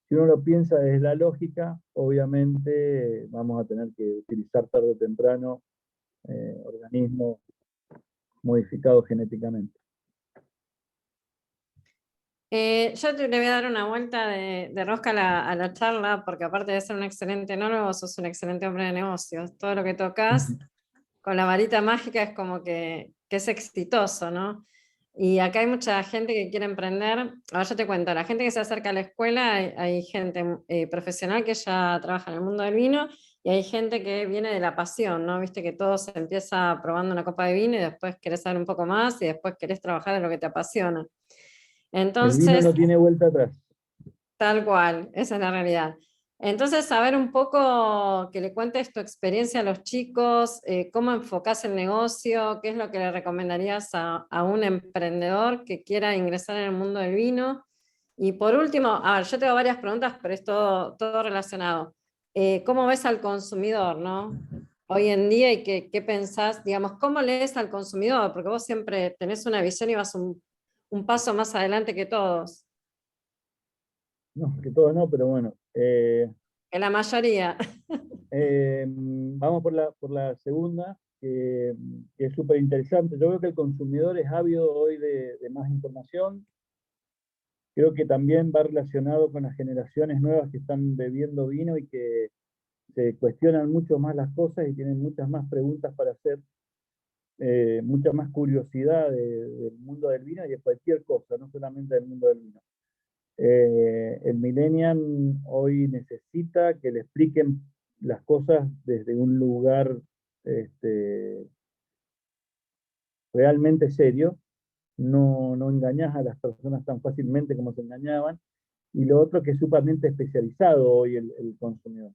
si uno lo piensa desde la lógica, obviamente vamos a tener que utilizar tarde o temprano organismos modificados genéticamente. Yo le voy a dar una vuelta de rosca a la charla, porque aparte de ser un excelente enólogo, sos un excelente hombre de negocios. Todo lo que tocas con la varita mágica es como que es exitoso, ¿no? Y acá hay mucha gente que quiere emprender. Ahora yo te cuento, la gente que se acerca a la escuela, hay gente profesional que ya trabaja en el mundo del vino, y hay gente que viene de la pasión, ¿no? Viste que todo se empieza probando una copa de vino y después querés saber un poco más y después querés trabajar en lo que te apasiona. El vino Entonces, no tiene vuelta atrás. tal cual, esa es la realidad. Entonces, saber un poco, que le cuentes tu experiencia a los chicos, cómo enfocás el negocio, qué es lo que le recomendarías a un emprendedor que quiera ingresar en el mundo del vino. Y por último, a ver, yo tengo varias preguntas, pero es todo relacionado. ¿Cómo ves al consumidor, no? Hoy en día, y qué pensás, digamos, ¿cómo lees al consumidor? Porque vos siempre tenés una visión y vas un paso más adelante que todos. No, que todos no, pero bueno. Que la mayoría. Vamos por la segunda, que es súper interesante. Yo creo que el consumidor es ávido hoy de más información. Creo que también va relacionado con las generaciones nuevas que están bebiendo vino y que se cuestionan mucho más las cosas y tienen muchas más preguntas para hacer, mucha más curiosidad del mundo del vino y de cualquier cosa, no solamente del mundo del vino. El millennial hoy necesita que le expliquen las cosas desde un lugar realmente serio, no engañás a las personas tan fácilmente como se engañaban, y lo otro que es sumamente especializado hoy el consumidor.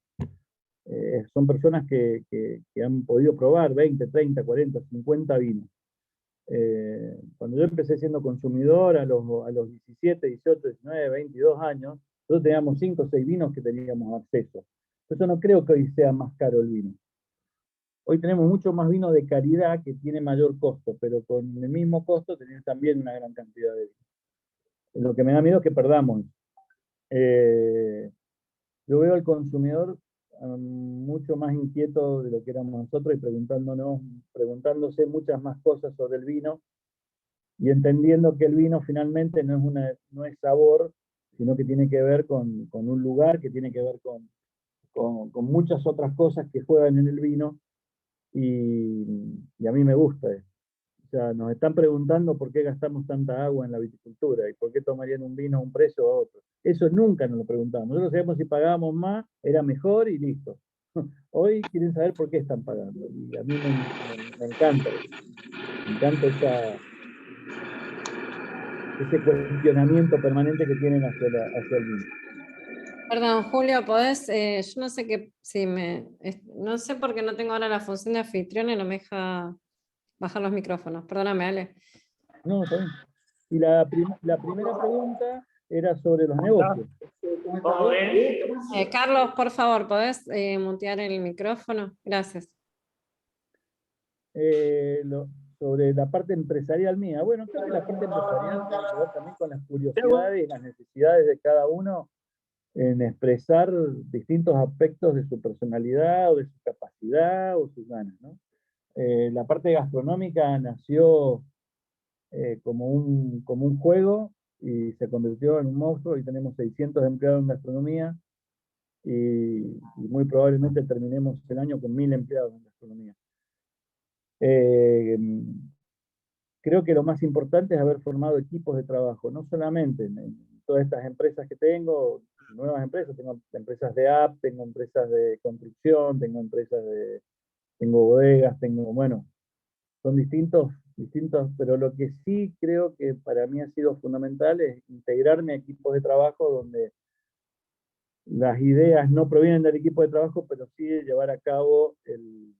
Son personas que han podido probar 20, 30, 40, 50 vinos. Cuando yo empecé siendo consumidor a los 17, 18, 19, 22 años, nosotros teníamos 5 o 6 vinos que teníamos acceso. Por eso no creo que hoy sea más caro el vino. Hoy tenemos mucho más vino de calidad que tiene mayor costo, pero con el mismo costo tenés también una gran cantidad de vino. Lo que me da miedo es que perdamos. Yo veo al consumidor mucho más inquieto de lo que éramos nosotros y preguntándose muchas más cosas sobre el vino y entendiendo que el vino finalmente no es sabor, sino que tiene que ver con un lugar, que tiene que ver con muchas otras cosas que juegan en el vino, y a mí me gusta eso. O sea, nos están preguntando por qué gastamos tanta agua en la viticultura y por qué tomarían un vino a un precio o a otro. Eso nunca nos lo preguntamos. Nosotros sabíamos si pagábamos más, era mejor y listo. Hoy quieren saber por qué están pagando. Y a mí me encanta eso. Me encanta ese cuestionamiento permanente que tienen hacia el vino. Perdón, Julio, podés, yo no sé no sé por qué no tengo ahora la función de anfitrión y no me deja bajar los micrófonos. Perdóname, Ale. No, está bien. Y la primera pregunta era sobre los negocios. Carlos, por favor, ¿podés mutear el micrófono? Gracias. Sobre la parte empresarial mía. Bueno, creo que la parte empresarial tiene que ver también con las curiosidades y las necesidades de cada uno. en expresar distintos aspectos de su personalidad, o de su capacidad, o sus ganas, ¿no? La parte gastronómica nació como un juego y se convirtió en un monstruo, y tenemos 600 empleados en gastronomía, y muy probablemente terminemos el año con 1000 empleados en gastronomía. Creo que lo más importante es haber formado equipos de trabajo, no solamente en todas estas empresas que tengo, nuevas empresas, tengo empresas de app, tengo empresas de construcción, tengo bodegas, bueno, son distintos, pero lo que sí creo que para mí ha sido fundamental es integrarme a equipos de trabajo donde las ideas no provienen del equipo de trabajo, pero sí de llevar a cabo el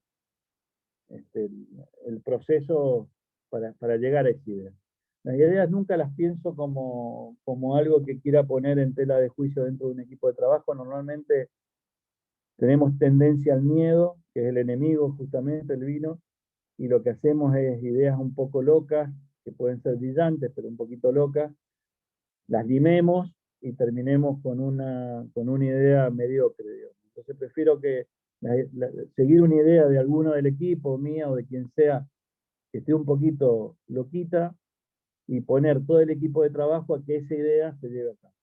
proceso para llegar a esa idea. Las ideas nunca las pienso como algo que quiera poner en tela de juicio dentro de un equipo de trabajo. Normalmente tenemos tendencia al miedo, que es el enemigo justamente, el vino, y lo que hacemos es ideas un poco locas, que pueden ser brillantes, pero un poquito locas, las limemos y terminemos con una idea mediocre, digamos. Entonces prefiero seguir una idea de alguno del equipo, mía o de quien sea, que esté un poquito loquita, y poner todo el equipo de trabajo a que esa idea se lleve a cabo.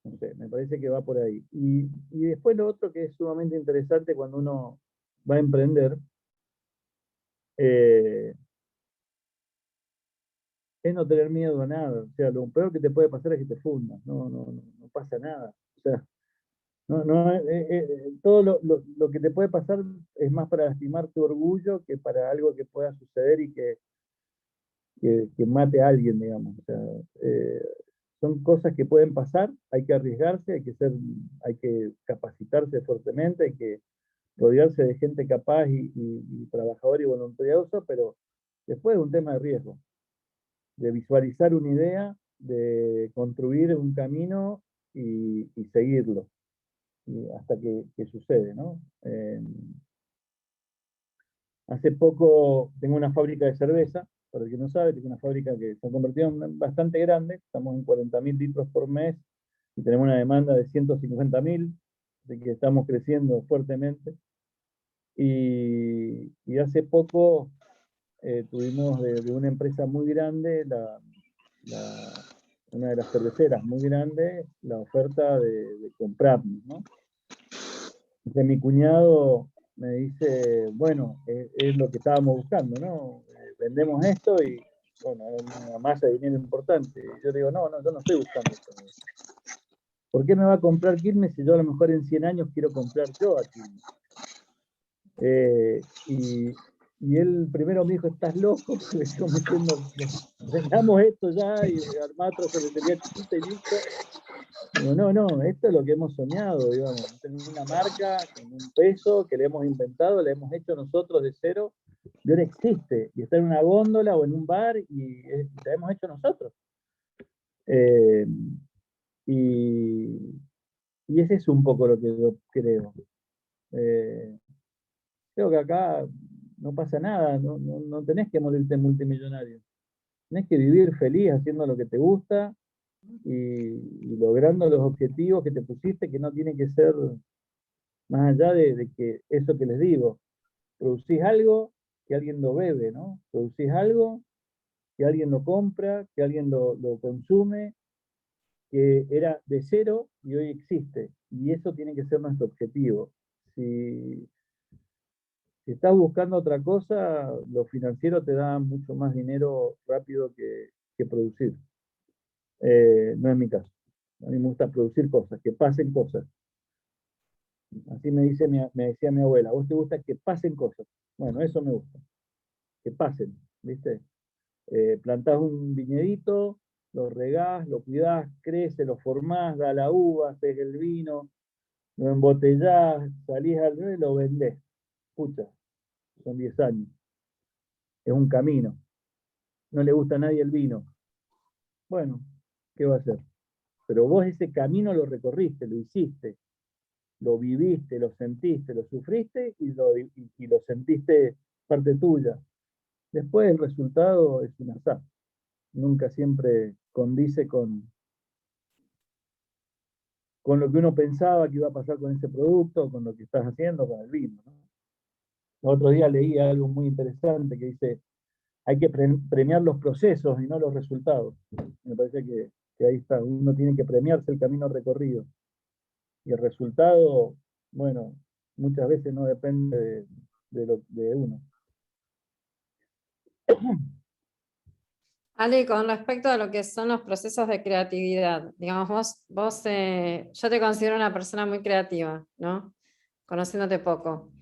No sé, me parece que va por ahí. Y después lo otro que es sumamente interesante cuando uno va a emprender, es no tener miedo a nada. O sea, lo peor que te puede pasar es que te fundas. No pasa nada. O sea, todo lo que te puede pasar es más para lastimar tu orgullo que para algo que pueda suceder y que mate a alguien, digamos. O sea, son cosas que pueden pasar, hay que arriesgarse, hay que capacitarse fuertemente, hay que rodearse de gente capaz y trabajadora y voluntariosa, pero después es un tema de riesgo, de visualizar una idea, de construir un camino y seguirlo, hasta que sucede, ¿no? Hace poco tengo una fábrica de cerveza, para el que no sabe, tengo una fábrica que se ha convertido en bastante grande, estamos en 40.000 litros por mes y tenemos una demanda de 150.000, así que estamos creciendo fuertemente. Y hace poco tuvimos de una empresa muy grande, una de las cerveceras muy grande, la oferta de comprarnos, ¿no? Entonces mi cuñado me dice, bueno, es lo que estábamos buscando, ¿no? Vendemos esto y, bueno, es una masa de dinero importante. Y yo digo, no, yo no estoy buscando esto. ¿Por qué me va a comprar Quilmes si yo a lo mejor en 100 años quiero comprar yo a Quilmes? Y él primero me dijo, estás loco, porque yo me diciendo, vendamos esto ya y armar otra cervecería chiquita y listo. Digo, no, esto es lo que hemos soñado, digamos, tener una marca con un peso que le hemos inventado, la hemos hecho nosotros de cero, y ahora existe, y está en una góndola o en un bar, y la hemos hecho nosotros. Y ese es un poco lo que yo creo. Creo que acá no pasa nada, no tenés que morirte multimillonario. Tenés que vivir feliz haciendo lo que te gusta y logrando los objetivos que te pusiste, que no tiene que ser más allá de que eso que les digo, producís algo que alguien lo bebe, ¿no? Producís algo que alguien lo compra, que alguien lo consume, que era de cero y hoy existe. Y eso tiene que ser nuestro objetivo. Si estás buscando otra cosa, lo financiero te da mucho más dinero rápido que producir. No es mi caso. A mí me gusta producir cosas, que pasen cosas. Así me decía mi abuela, ¿a vos te gusta que pasen cosas? Bueno, eso me gusta, que pasen, ¿viste? Plantás un viñedito, lo regás, lo cuidás, crece, lo formás, da la uva, haces el vino, lo embotellás, salís al río y lo vendés. Escucha, son 10 años. Es un camino. No le gusta a nadie el vino. Bueno, ¿qué va a hacer? Pero vos ese camino lo recorriste, lo hiciste, lo viviste, lo sentiste, lo sufriste y lo sentiste parte tuya. Después el resultado es un azar. Nunca siempre condice con con lo que uno pensaba que iba a pasar con ese producto, con lo que estás haciendo con el vino, ¿no? El otro día leí algo muy interesante que dice, hay que premiar los procesos y no los resultados. Me parece que ahí está, uno tiene que premiarse el camino recorrido. Y el resultado, bueno, muchas veces no depende de uno. Ale, con respecto a lo que son los procesos de creatividad, digamos, yo te considero una persona muy creativa, ¿no? Conociéndote poco.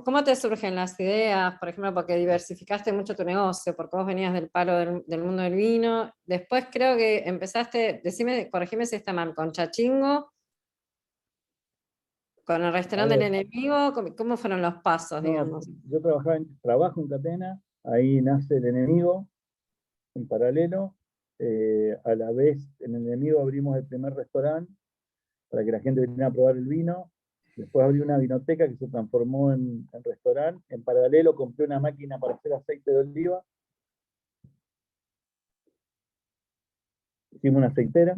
¿Cómo te surgen las ideas? Por ejemplo, porque diversificaste mucho tu negocio, porque vos venías del palo del mundo del vino. Después creo que empezaste, corregime si está mal, con Chachingo, con el restaurante del enemigo. ¿Cómo fueron los pasos, digamos? Yo trabajo en Catena, ahí nace el enemigo, en paralelo. A la vez, en el enemigo abrimos el primer restaurante para que la gente viniera a probar el vino. Después abrí una vinoteca que se transformó en restaurante. En paralelo compré una máquina para hacer aceite de oliva. Hicimos una aceitera.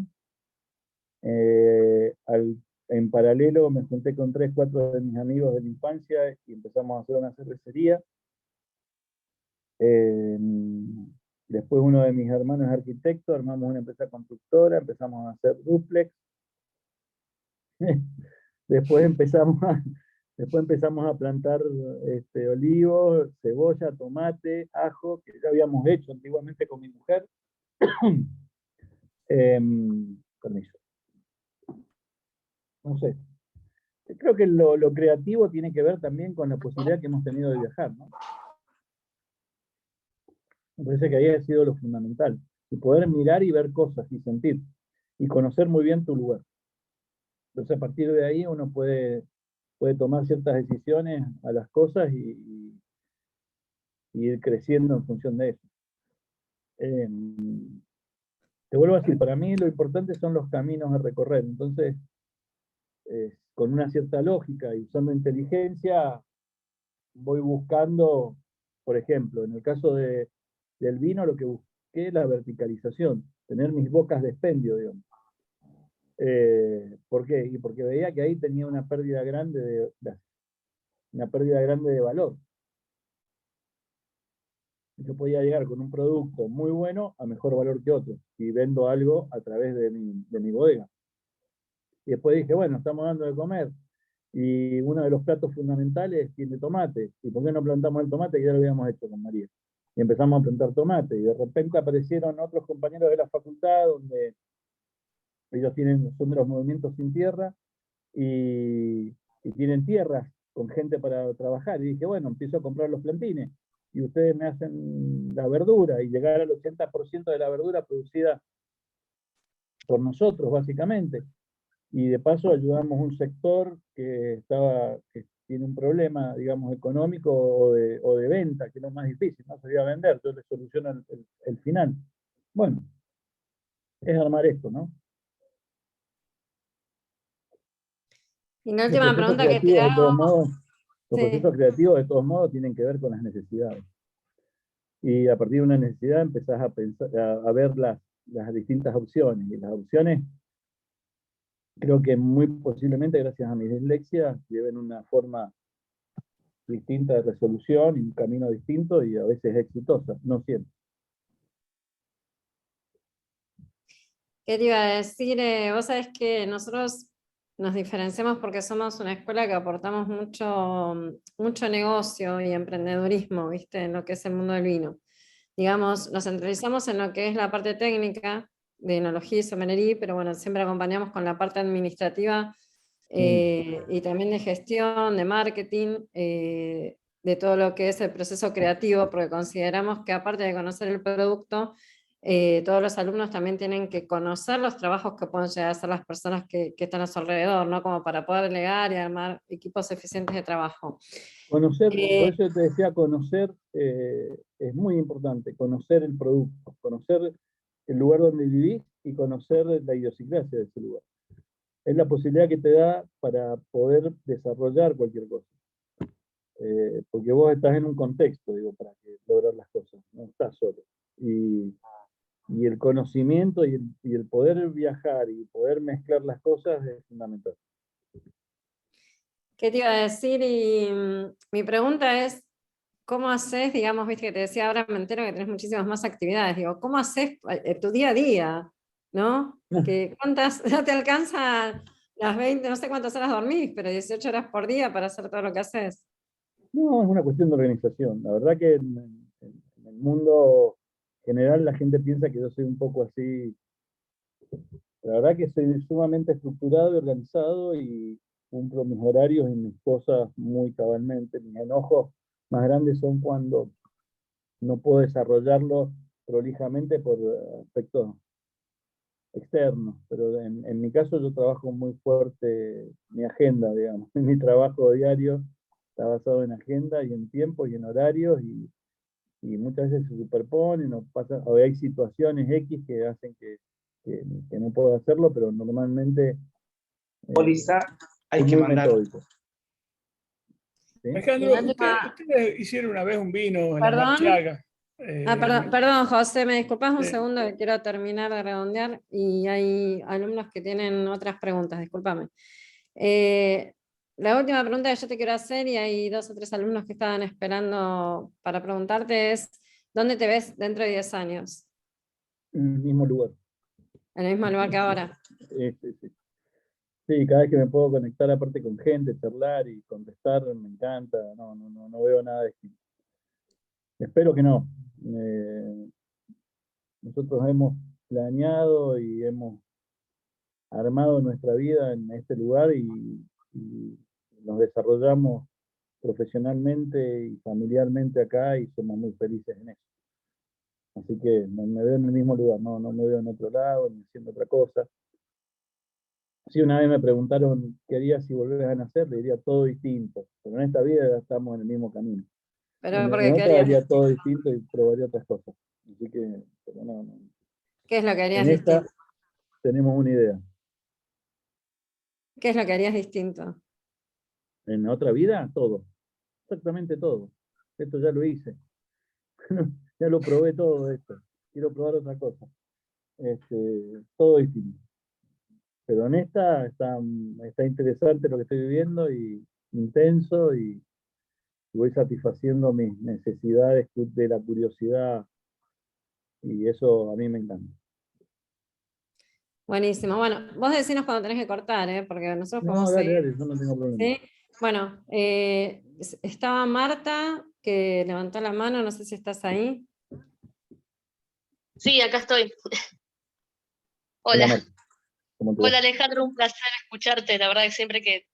En paralelo me junté con 3, 4 de mis amigos de la infancia y empezamos a hacer una cervecería. Después uno de mis hermanos es arquitecto, armamos una empresa constructora, empezamos a hacer duplex. Después empezamos a plantar olivos, cebolla, tomate, ajo, que ya habíamos hecho antiguamente con mi mujer. Permiso. No sé. Creo que lo creativo tiene que ver también con la posibilidad que hemos tenido de viajar, ¿no? Me parece que ahí ha sido lo fundamental. Y poder mirar y ver cosas y sentir. Y conocer muy bien tu lugar. Entonces a partir de ahí uno puede tomar ciertas decisiones a las cosas y ir creciendo en función de eso. Te vuelvo a decir, para mí lo importante son los caminos a recorrer. Entonces, con una cierta lógica y usando inteligencia, voy buscando, por ejemplo, en el caso del vino, lo que busqué es la verticalización, tener mis bocas de expendio, digamos. ¿Por qué? Y porque veía que ahí tenía una pérdida grande de valor. Yo podía llegar con un producto muy bueno a mejor valor que otro, y vendo algo a través de mi bodega. Y después dije, bueno, estamos dando de comer, y uno de los platos fundamentales tiene tomate, ¿y por qué no plantamos el tomate que ya lo habíamos hecho con María? Y empezamos a plantar tomate, y de repente aparecieron otros compañeros de la facultad, donde ellos son de los movimientos sin tierra, y tienen tierras con gente para trabajar, y dije, bueno, empiezo a comprar los plantines, y ustedes me hacen la verdura, y llegar al 80% de la verdura producida por nosotros, básicamente. Y de paso ayudamos a un sector que tiene un problema, digamos, económico o de venta, que es lo más difícil, no se iba a vender, yo le soluciono el final. Bueno, es armar esto, ¿no? Y una última pregunta que te hago. Los procesos creativos, de todos modos, tienen que ver con las necesidades. Y a partir de una necesidad empezás a pensar, a ver las distintas opciones. Y las opciones, creo que muy posiblemente, gracias a mi dislexia, lleven una forma distinta de resolución y un camino distinto y a veces exitosa, no siempre. ¿Qué te iba a decir? Vos sabés que nosotros nos diferenciamos porque somos una escuela que aportamos mucho negocio y emprendedurismo, ¿viste? En lo que es el mundo del vino. Digamos, nos centralizamos en lo que es la parte técnica de enología y sommelería, pero bueno, siempre acompañamos con la parte administrativa y también de gestión, de marketing, de todo lo que es el proceso creativo, porque consideramos que aparte de conocer el producto, todos los alumnos también tienen que conocer los trabajos que pueden llegar a hacer las personas que están a su alrededor, ¿no? Como para poder delegar y armar equipos eficientes de trabajo. Conocer, por eso te decía, conocer es muy importante, conocer el producto, conocer el lugar donde vivís y conocer la idiosincrasia de ese lugar. Es la posibilidad que te da para poder desarrollar cualquier cosa. Porque vos estás en un contexto, digo, para lograr las cosas, no estás solo. Y y el conocimiento y el poder viajar y poder mezclar las cosas es fundamental. ¿Qué te iba a decir? Y mi pregunta es, ¿cómo haces, digamos, viste que te decía, ahora me entero que tenés muchísimas más actividades, digo, ¿cómo haces tu día a día? ¿No? ¿Cuántas, no te alcanza las 20, no sé cuántas horas dormís, pero 18 horas por día para hacer todo lo que haces? No, es una cuestión de organización. La verdad que en el mundo general la gente piensa que yo soy un poco así. La verdad que soy sumamente estructurado y organizado y cumplo mis horarios y mis cosas muy cabalmente. Mis enojos más grandes son cuando no puedo desarrollarlo prolijamente por aspectos externos, pero en mi caso yo trabajo muy fuerte mi agenda, digamos. Mi trabajo diario está basado en agenda y en tiempo y en horarios y muchas veces se superponen o hay situaciones X que hacen que no puedo hacerlo, pero normalmente Polizá, hay es que muy mandar. metódico. ¿Sí? Alejandro, ustedes hicieron una vez un vino en la ¿Perdón? Martiaga. Perdón, José, me disculpas un Sí. segundo que quiero terminar de redondear y hay alumnos que tienen otras preguntas, discúlpame. La última pregunta que yo te quiero hacer, y hay 2 o 3 alumnos que estaban esperando para preguntarte, es ¿dónde te ves dentro de 10 años? En el mismo lugar. ¿En el mismo lugar que ahora? Sí. Sí, cada vez que me puedo conectar aparte con gente, charlar y contestar, me encanta, no veo nada distinto. Espero que no. Nosotros hemos planeado y hemos armado nuestra vida en este lugar y nos desarrollamos profesionalmente y familiarmente acá y somos muy felices en eso. Así que me veo en el mismo lugar, no me veo en otro lado, ni haciendo otra cosa. Sí, una vez me preguntaron qué haría si volvieras a nacer, le diría todo distinto, pero en esta vida ya estamos en el mismo camino. Pero En porque ¿qué otra harías haría todo distinto? distinto y probaría otras cosas. Así que, pero no. ¿Qué es lo que harías En esta distinto? tenemos una idea. ¿Qué es lo que harías distinto? En la otra vida, todo. Exactamente todo. Esto ya lo hice. Ya lo probé todo esto. Quiero probar otra cosa. Todo distinto. Pero en esta está interesante lo que estoy viviendo y intenso y voy satisfaciendo mis necesidades de la curiosidad y eso a mí me encanta. Buenísimo. Bueno, vos decinos cuando tenés que cortar, porque nosotros No, podemos dale, seguir. yo no tengo problema. ¿Sí? Bueno, estaba Marta, que levantó la mano, no sé si estás ahí. Sí, acá estoy. Hola, Hola. Marta. ¿Cómo te va? Hola Alejandro, un placer escucharte. La verdad que siempre que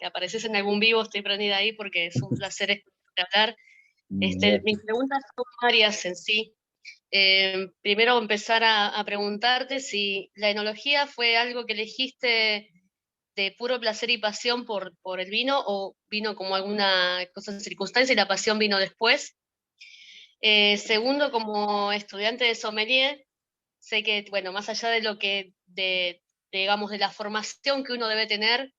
apareces en algún vivo estoy prendida ahí porque es un placer escucharte hablar. Gracias. Mis preguntas son varias en sí. Primero empezar a preguntarte si la enología fue algo que elegiste de puro placer y pasión por el vino o vino como alguna cosa de circunstancia y la pasión vino después. Segundo, como estudiante de sommelier, sé que, bueno, más allá de lo que, digamos, de la formación que uno debe tener,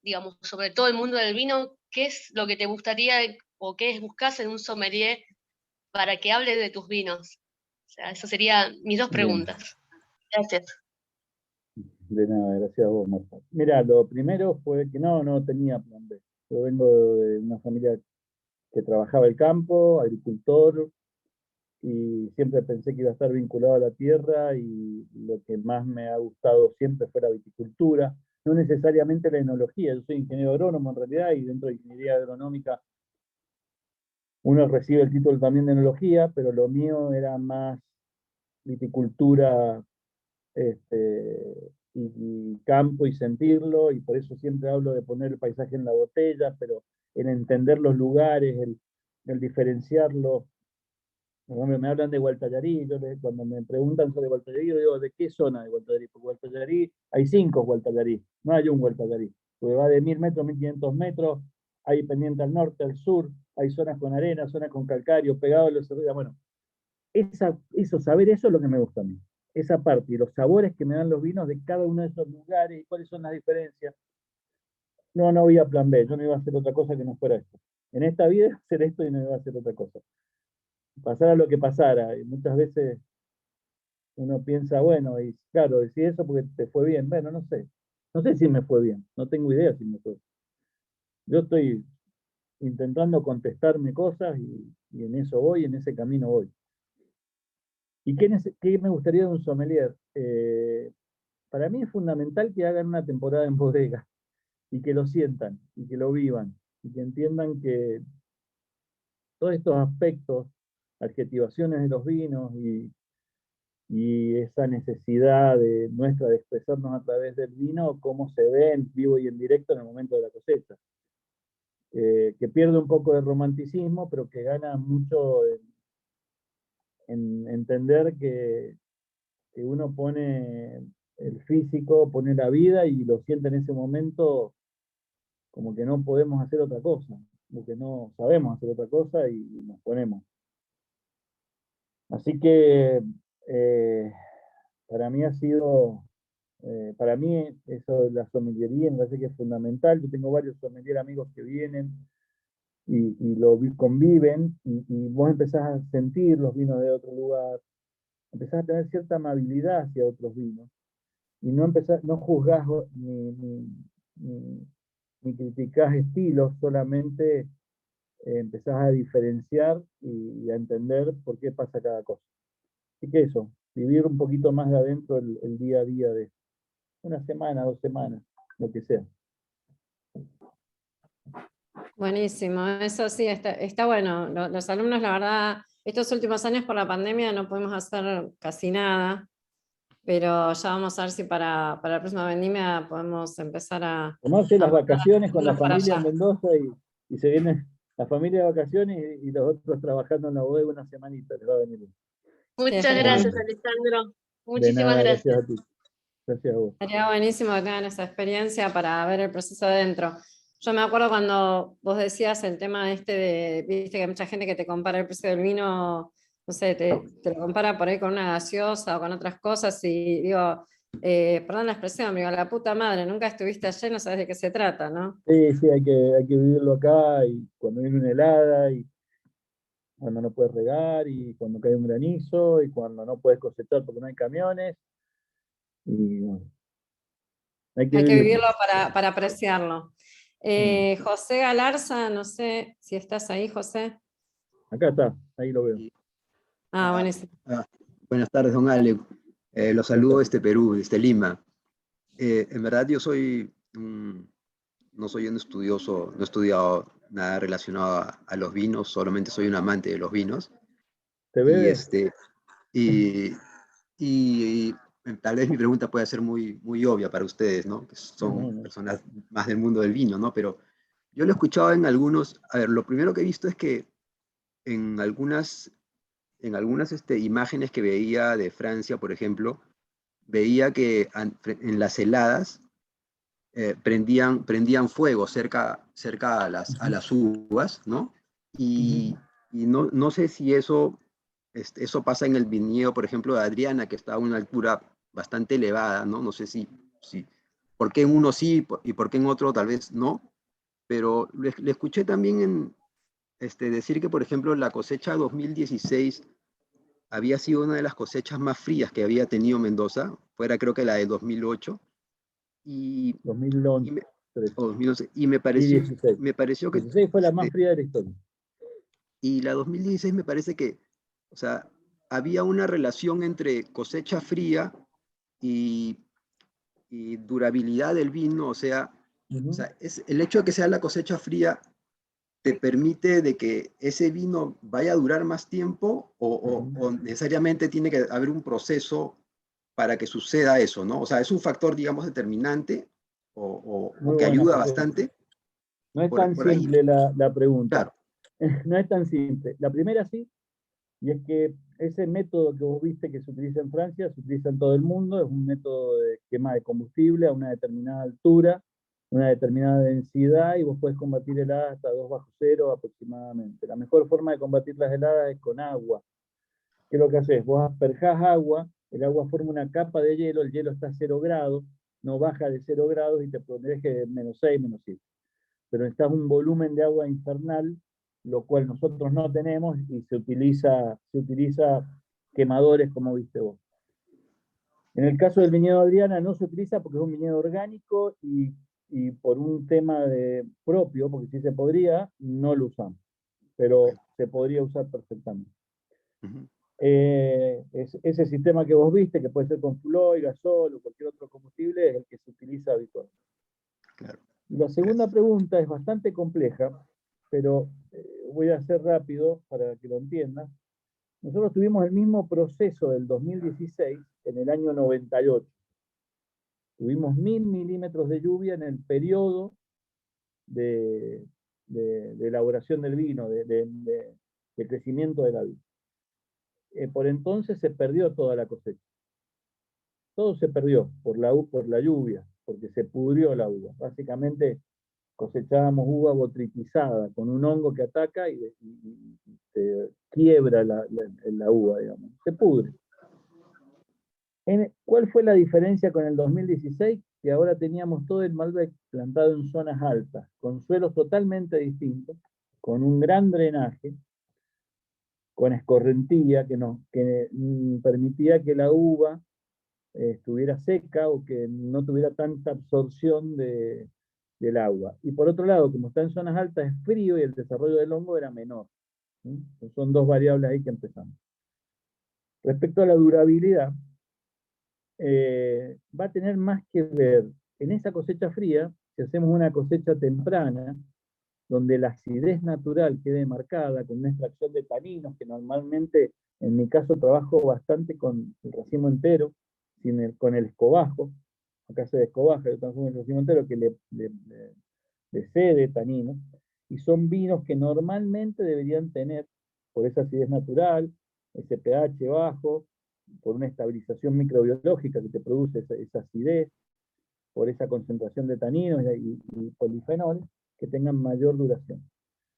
digamos, sobre todo el mundo del vino, ¿qué es lo que te gustaría o qué buscas en un sommelier para que hable de tus vinos? O sea, esas serían mis 2 Bien. preguntas. Gracias. De nada, gracias a vos, Marta. Mira, lo primero fue que no tenía plan B. Yo vengo de una familia que trabajaba el campo, agricultor, y siempre pensé que iba a estar vinculado a la tierra y lo que más me ha gustado siempre fue la viticultura, no necesariamente la enología. Yo soy ingeniero agrónomo en realidad y dentro de ingeniería agronómica uno recibe el título también de enología, pero lo mío era más viticultura y campo y sentirlo, y por eso siempre hablo de poner el paisaje en la botella, pero en entender los lugares, el diferenciarlo. Por ejemplo, me hablan de Gualtallarí, cuando me preguntan sobre Gualtallarí, yo digo, ¿de qué zona de Gualtallarí? Porque Gualtallarí, hay 5 Gualtallarí, no hay un Gualtallarí, porque va de 1000 metros, 1500 metros, hay pendiente al norte, al sur, hay zonas con arena, zonas con calcario, pegado a los cerrillos. Bueno, saber eso es lo que me gusta a mí. Esa parte y los sabores que me dan los vinos de cada uno de esos lugares y cuáles son las diferencias. No había plan B, yo no iba a hacer otra cosa que no fuera esto. En esta vida iba a hacer esto y no iba a hacer otra cosa. Pasara lo que pasara, y muchas veces uno piensa, bueno, y claro, decís eso porque te fue bien. Bueno, no sé. No sé si me fue bien. No tengo idea si me fue. Yo estoy intentando contestarme cosas y en eso voy, en ese camino voy. ¿Y qué me gustaría de un sommelier? Para mí es fundamental que hagan una temporada en bodega y que lo sientan y que lo vivan y que entiendan que todos estos aspectos, adjetivaciones de los vinos y esa necesidad nuestra de expresarnos a través del vino, cómo se ve en vivo y en directo en el momento de la cosecha. Que pierde un poco de romanticismo, pero que gana mucho en entender que uno pone el físico, pone la vida y lo siente en ese momento como que no podemos hacer otra cosa, como que no sabemos hacer otra cosa y nos ponemos. Así que para mí ha sido, para mí eso de la sommeliería me parece que es fundamental. Yo tengo varios sommelier amigos que vienen y conviven y vos empezás a sentir los vinos de otro lugar, empezás a tener cierta amabilidad hacia otros vinos y no juzgás ni criticás estilos, solamente empezás a diferenciar y a entender por qué pasa cada cosa. Así que eso, vivir un poquito más de adentro el día a día de una semana, 2 semanas, lo que sea. Buenísimo, eso sí, está bueno. Los alumnos, la verdad, estos últimos años por la pandemia no pudimos hacer casi nada, pero ya vamos a ver si para la próxima vendimia podemos empezar a Tomarse las mandar vacaciones con la alumnos para familia en allá. Mendoza y se viene la familia de vacaciones y los otros trabajando en la bodega una semanita, les va a venir bien. Muchas estaría gracias, bueno. Alejandro. De Muchísimas nada, gracias. gracias a ti. Gracias a vos. Sería buenísimo que tengan esa experiencia para ver el proceso adentro. Yo me acuerdo cuando vos decías el tema viste que hay mucha gente que te compara el precio del vino, no sé, te lo compara por ahí con una gaseosa o con otras cosas y digo, perdón la expresión, digo, la puta madre, nunca estuviste allá y no sabes de qué se trata, ¿no? Sí, sí, hay que vivirlo acá y cuando viene una helada y cuando no puedes regar y cuando cae un granizo y cuando no puedes cosechar porque no hay camiones y bueno, hay que Hay que vivirlo. vivirlo para apreciarlo. José Galarza, no sé si estás ahí, José. Acá está, ahí lo veo. Ah, buenísimo. Buenas tardes, don Ale. Los saludo desde Perú, desde Lima. En verdad yo no soy un estudioso, no he estudiado nada relacionado a los vinos, solamente soy un amante de los vinos. ¿Te Y, bebe? y, y tal vez mi pregunta pueda ser muy obvia para ustedes, ¿no? Que No, son no. personas más del mundo del vino, ¿no? Pero yo lo he escuchado en algunos, a ver, lo primero que he visto es que en algunas imágenes que veía de Francia, por ejemplo, veía que en las heladas prendían fuego cerca a las uvas, ¿no? Y no sé si eso pasa en el viñedo, por ejemplo, de Adriana, que está a una altura bastante elevada, ¿no? No sé por qué en uno sí y por qué en otro tal vez no, pero le escuché también decir que, por ejemplo, la cosecha 2016 había sido una de las cosechas más frías que había tenido Mendoza, fuera creo que la de 2008, y, 2011, y me, 13 o 2011, y y 16. me pareció que, 16 fue la más fría de la historia. y la 2016 me parece que, o sea, había una relación entre cosecha fría y, y durabilidad del vino, es el hecho de que sea la cosecha fría te permite de que ese vino vaya a durar más tiempo o necesariamente tiene que haber un proceso para que suceda eso, ¿no? O sea, es un factor, digamos, determinante Muy o que buena ayuda pregunta. bastante. No es tan Por ahí, simple la pregunta. claro. No es tan simple. La primera sí, y es que ese método que vos viste que se utiliza en Francia, se utiliza en todo el mundo, es un método de quema de combustible a una determinada altura, una determinada densidad, y vos podés combatir heladas hasta 2 bajo cero aproximadamente. La mejor forma de combatir las heladas es con agua. ¿Qué es lo que haces? Vos asperjás agua, el agua forma una capa de hielo, el hielo está a 0 grados, no baja de 0 grados y te protege menos 6, menos 7. Pero necesitas un volumen de agua infernal, lo cual nosotros no tenemos y se utiliza quemadores como viste vos. En el caso del viñedo Adriana no se utiliza porque es un viñedo orgánico y por un tema propio, porque si se podría, no lo usamos, pero se podría usar perfectamente. Ujú. Ese sistema que vos viste, que puede ser con fuel, gasol o cualquier otro combustible, es el que se utiliza habitualmente. Claro. La segunda pregunta es bastante compleja, pero voy a hacer rápido para que lo entiendan. Nosotros tuvimos el mismo proceso del 2016 en el año 98. Tuvimos 1000 milímetros de lluvia en el periodo de elaboración del vino, de crecimiento de la vid. Por entonces se perdió toda la cosecha. Todo se perdió por la lluvia, porque se pudrió la uva. Básicamente cosechábamos uva botritizada, con un hongo que ataca y se quiebra la uva, digamos. Se pudre. ¿Cuál fue la diferencia con el 2016? Que ahora teníamos todo el Malbec plantado en zonas altas, con suelos totalmente distintos, con un gran drenaje, con escorrentía que permitía que la uva estuviera seca o que no tuviera tanta absorción del agua. Y por otro lado, como está en zonas altas, es frío y el desarrollo del hongo era menor. Son dos variables ahí que empezamos. Respecto a la durabilidad, va a tener más que ver en esa cosecha fría, si hacemos una cosecha temprana, donde la acidez natural quede marcada con una extracción de taninos, que normalmente, en mi caso, trabajo bastante con el racimo entero, con el escobajo. Acá se descobaja, yo transformo el racimo entero que le cede taninos, y son vinos que normalmente deberían tener, por esa acidez natural, ese pH bajo, por una estabilización microbiológica que te produce esa acidez, por esa concentración de taninos y polifenoles, que tengan mayor duración.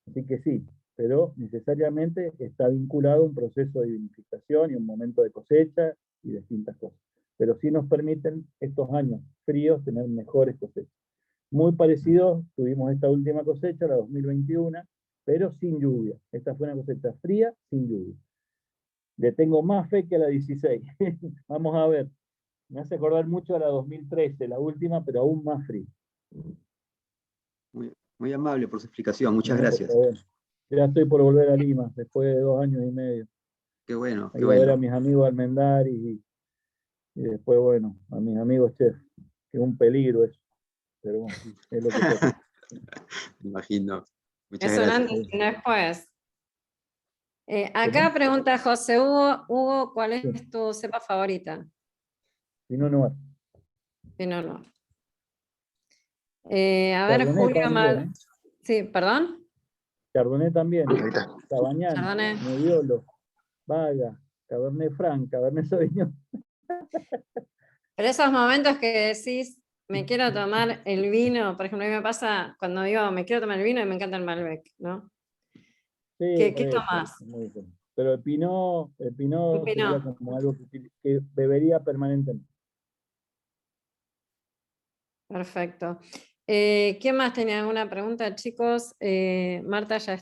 Así que sí, pero necesariamente está vinculado a un proceso de vinificación y un momento de cosecha y distintas cosas. Pero sí nos permiten estos años fríos tener mejores cosechas. Muy parecidos, tuvimos esta última cosecha, la 2021, pero sin lluvia. Esta fue una cosecha fría, sin lluvia. Le tengo más fe que a la 16. Vamos a ver. Me hace acordar mucho a la 2013, la última, pero aún más fría. Muy amable por su explicación, muchas No, gracias. por favor. Ya estoy por volver a Lima, después de 2 años y medio. Qué bueno, Ahí qué voy a ver a bueno. mis amigos Almendaris y después, bueno, a mis amigos chef, que es un peligro eso. Pero bueno, es lo que toca. Me imagino. Muchas Es un gracias. antes y un después. Acá pregunta José Hugo, ¿cuál Sí. es tu cepa favorita? Pinot Noir. Pinot Noir. A ver, Chardonnay Julio también, Sí, perdón. Chardonnay también. Sabañán, Chardonnay. Nebbiolo, Vaga, Cabernet Franc, Cabernet Sauvignon. Pero esos momentos que decís, me quiero tomar el vino, por ejemplo, a mí me pasa cuando digo, me quiero tomar el vino y me encanta el Malbec, ¿no? Sí, ¿Qué por eso, tomás? muy diferente. Pero el Un Pinot sería Pinot. como algo que bebería permanentemente. Perfecto. ¿Quién más tenía alguna pregunta, chicos? Marta ya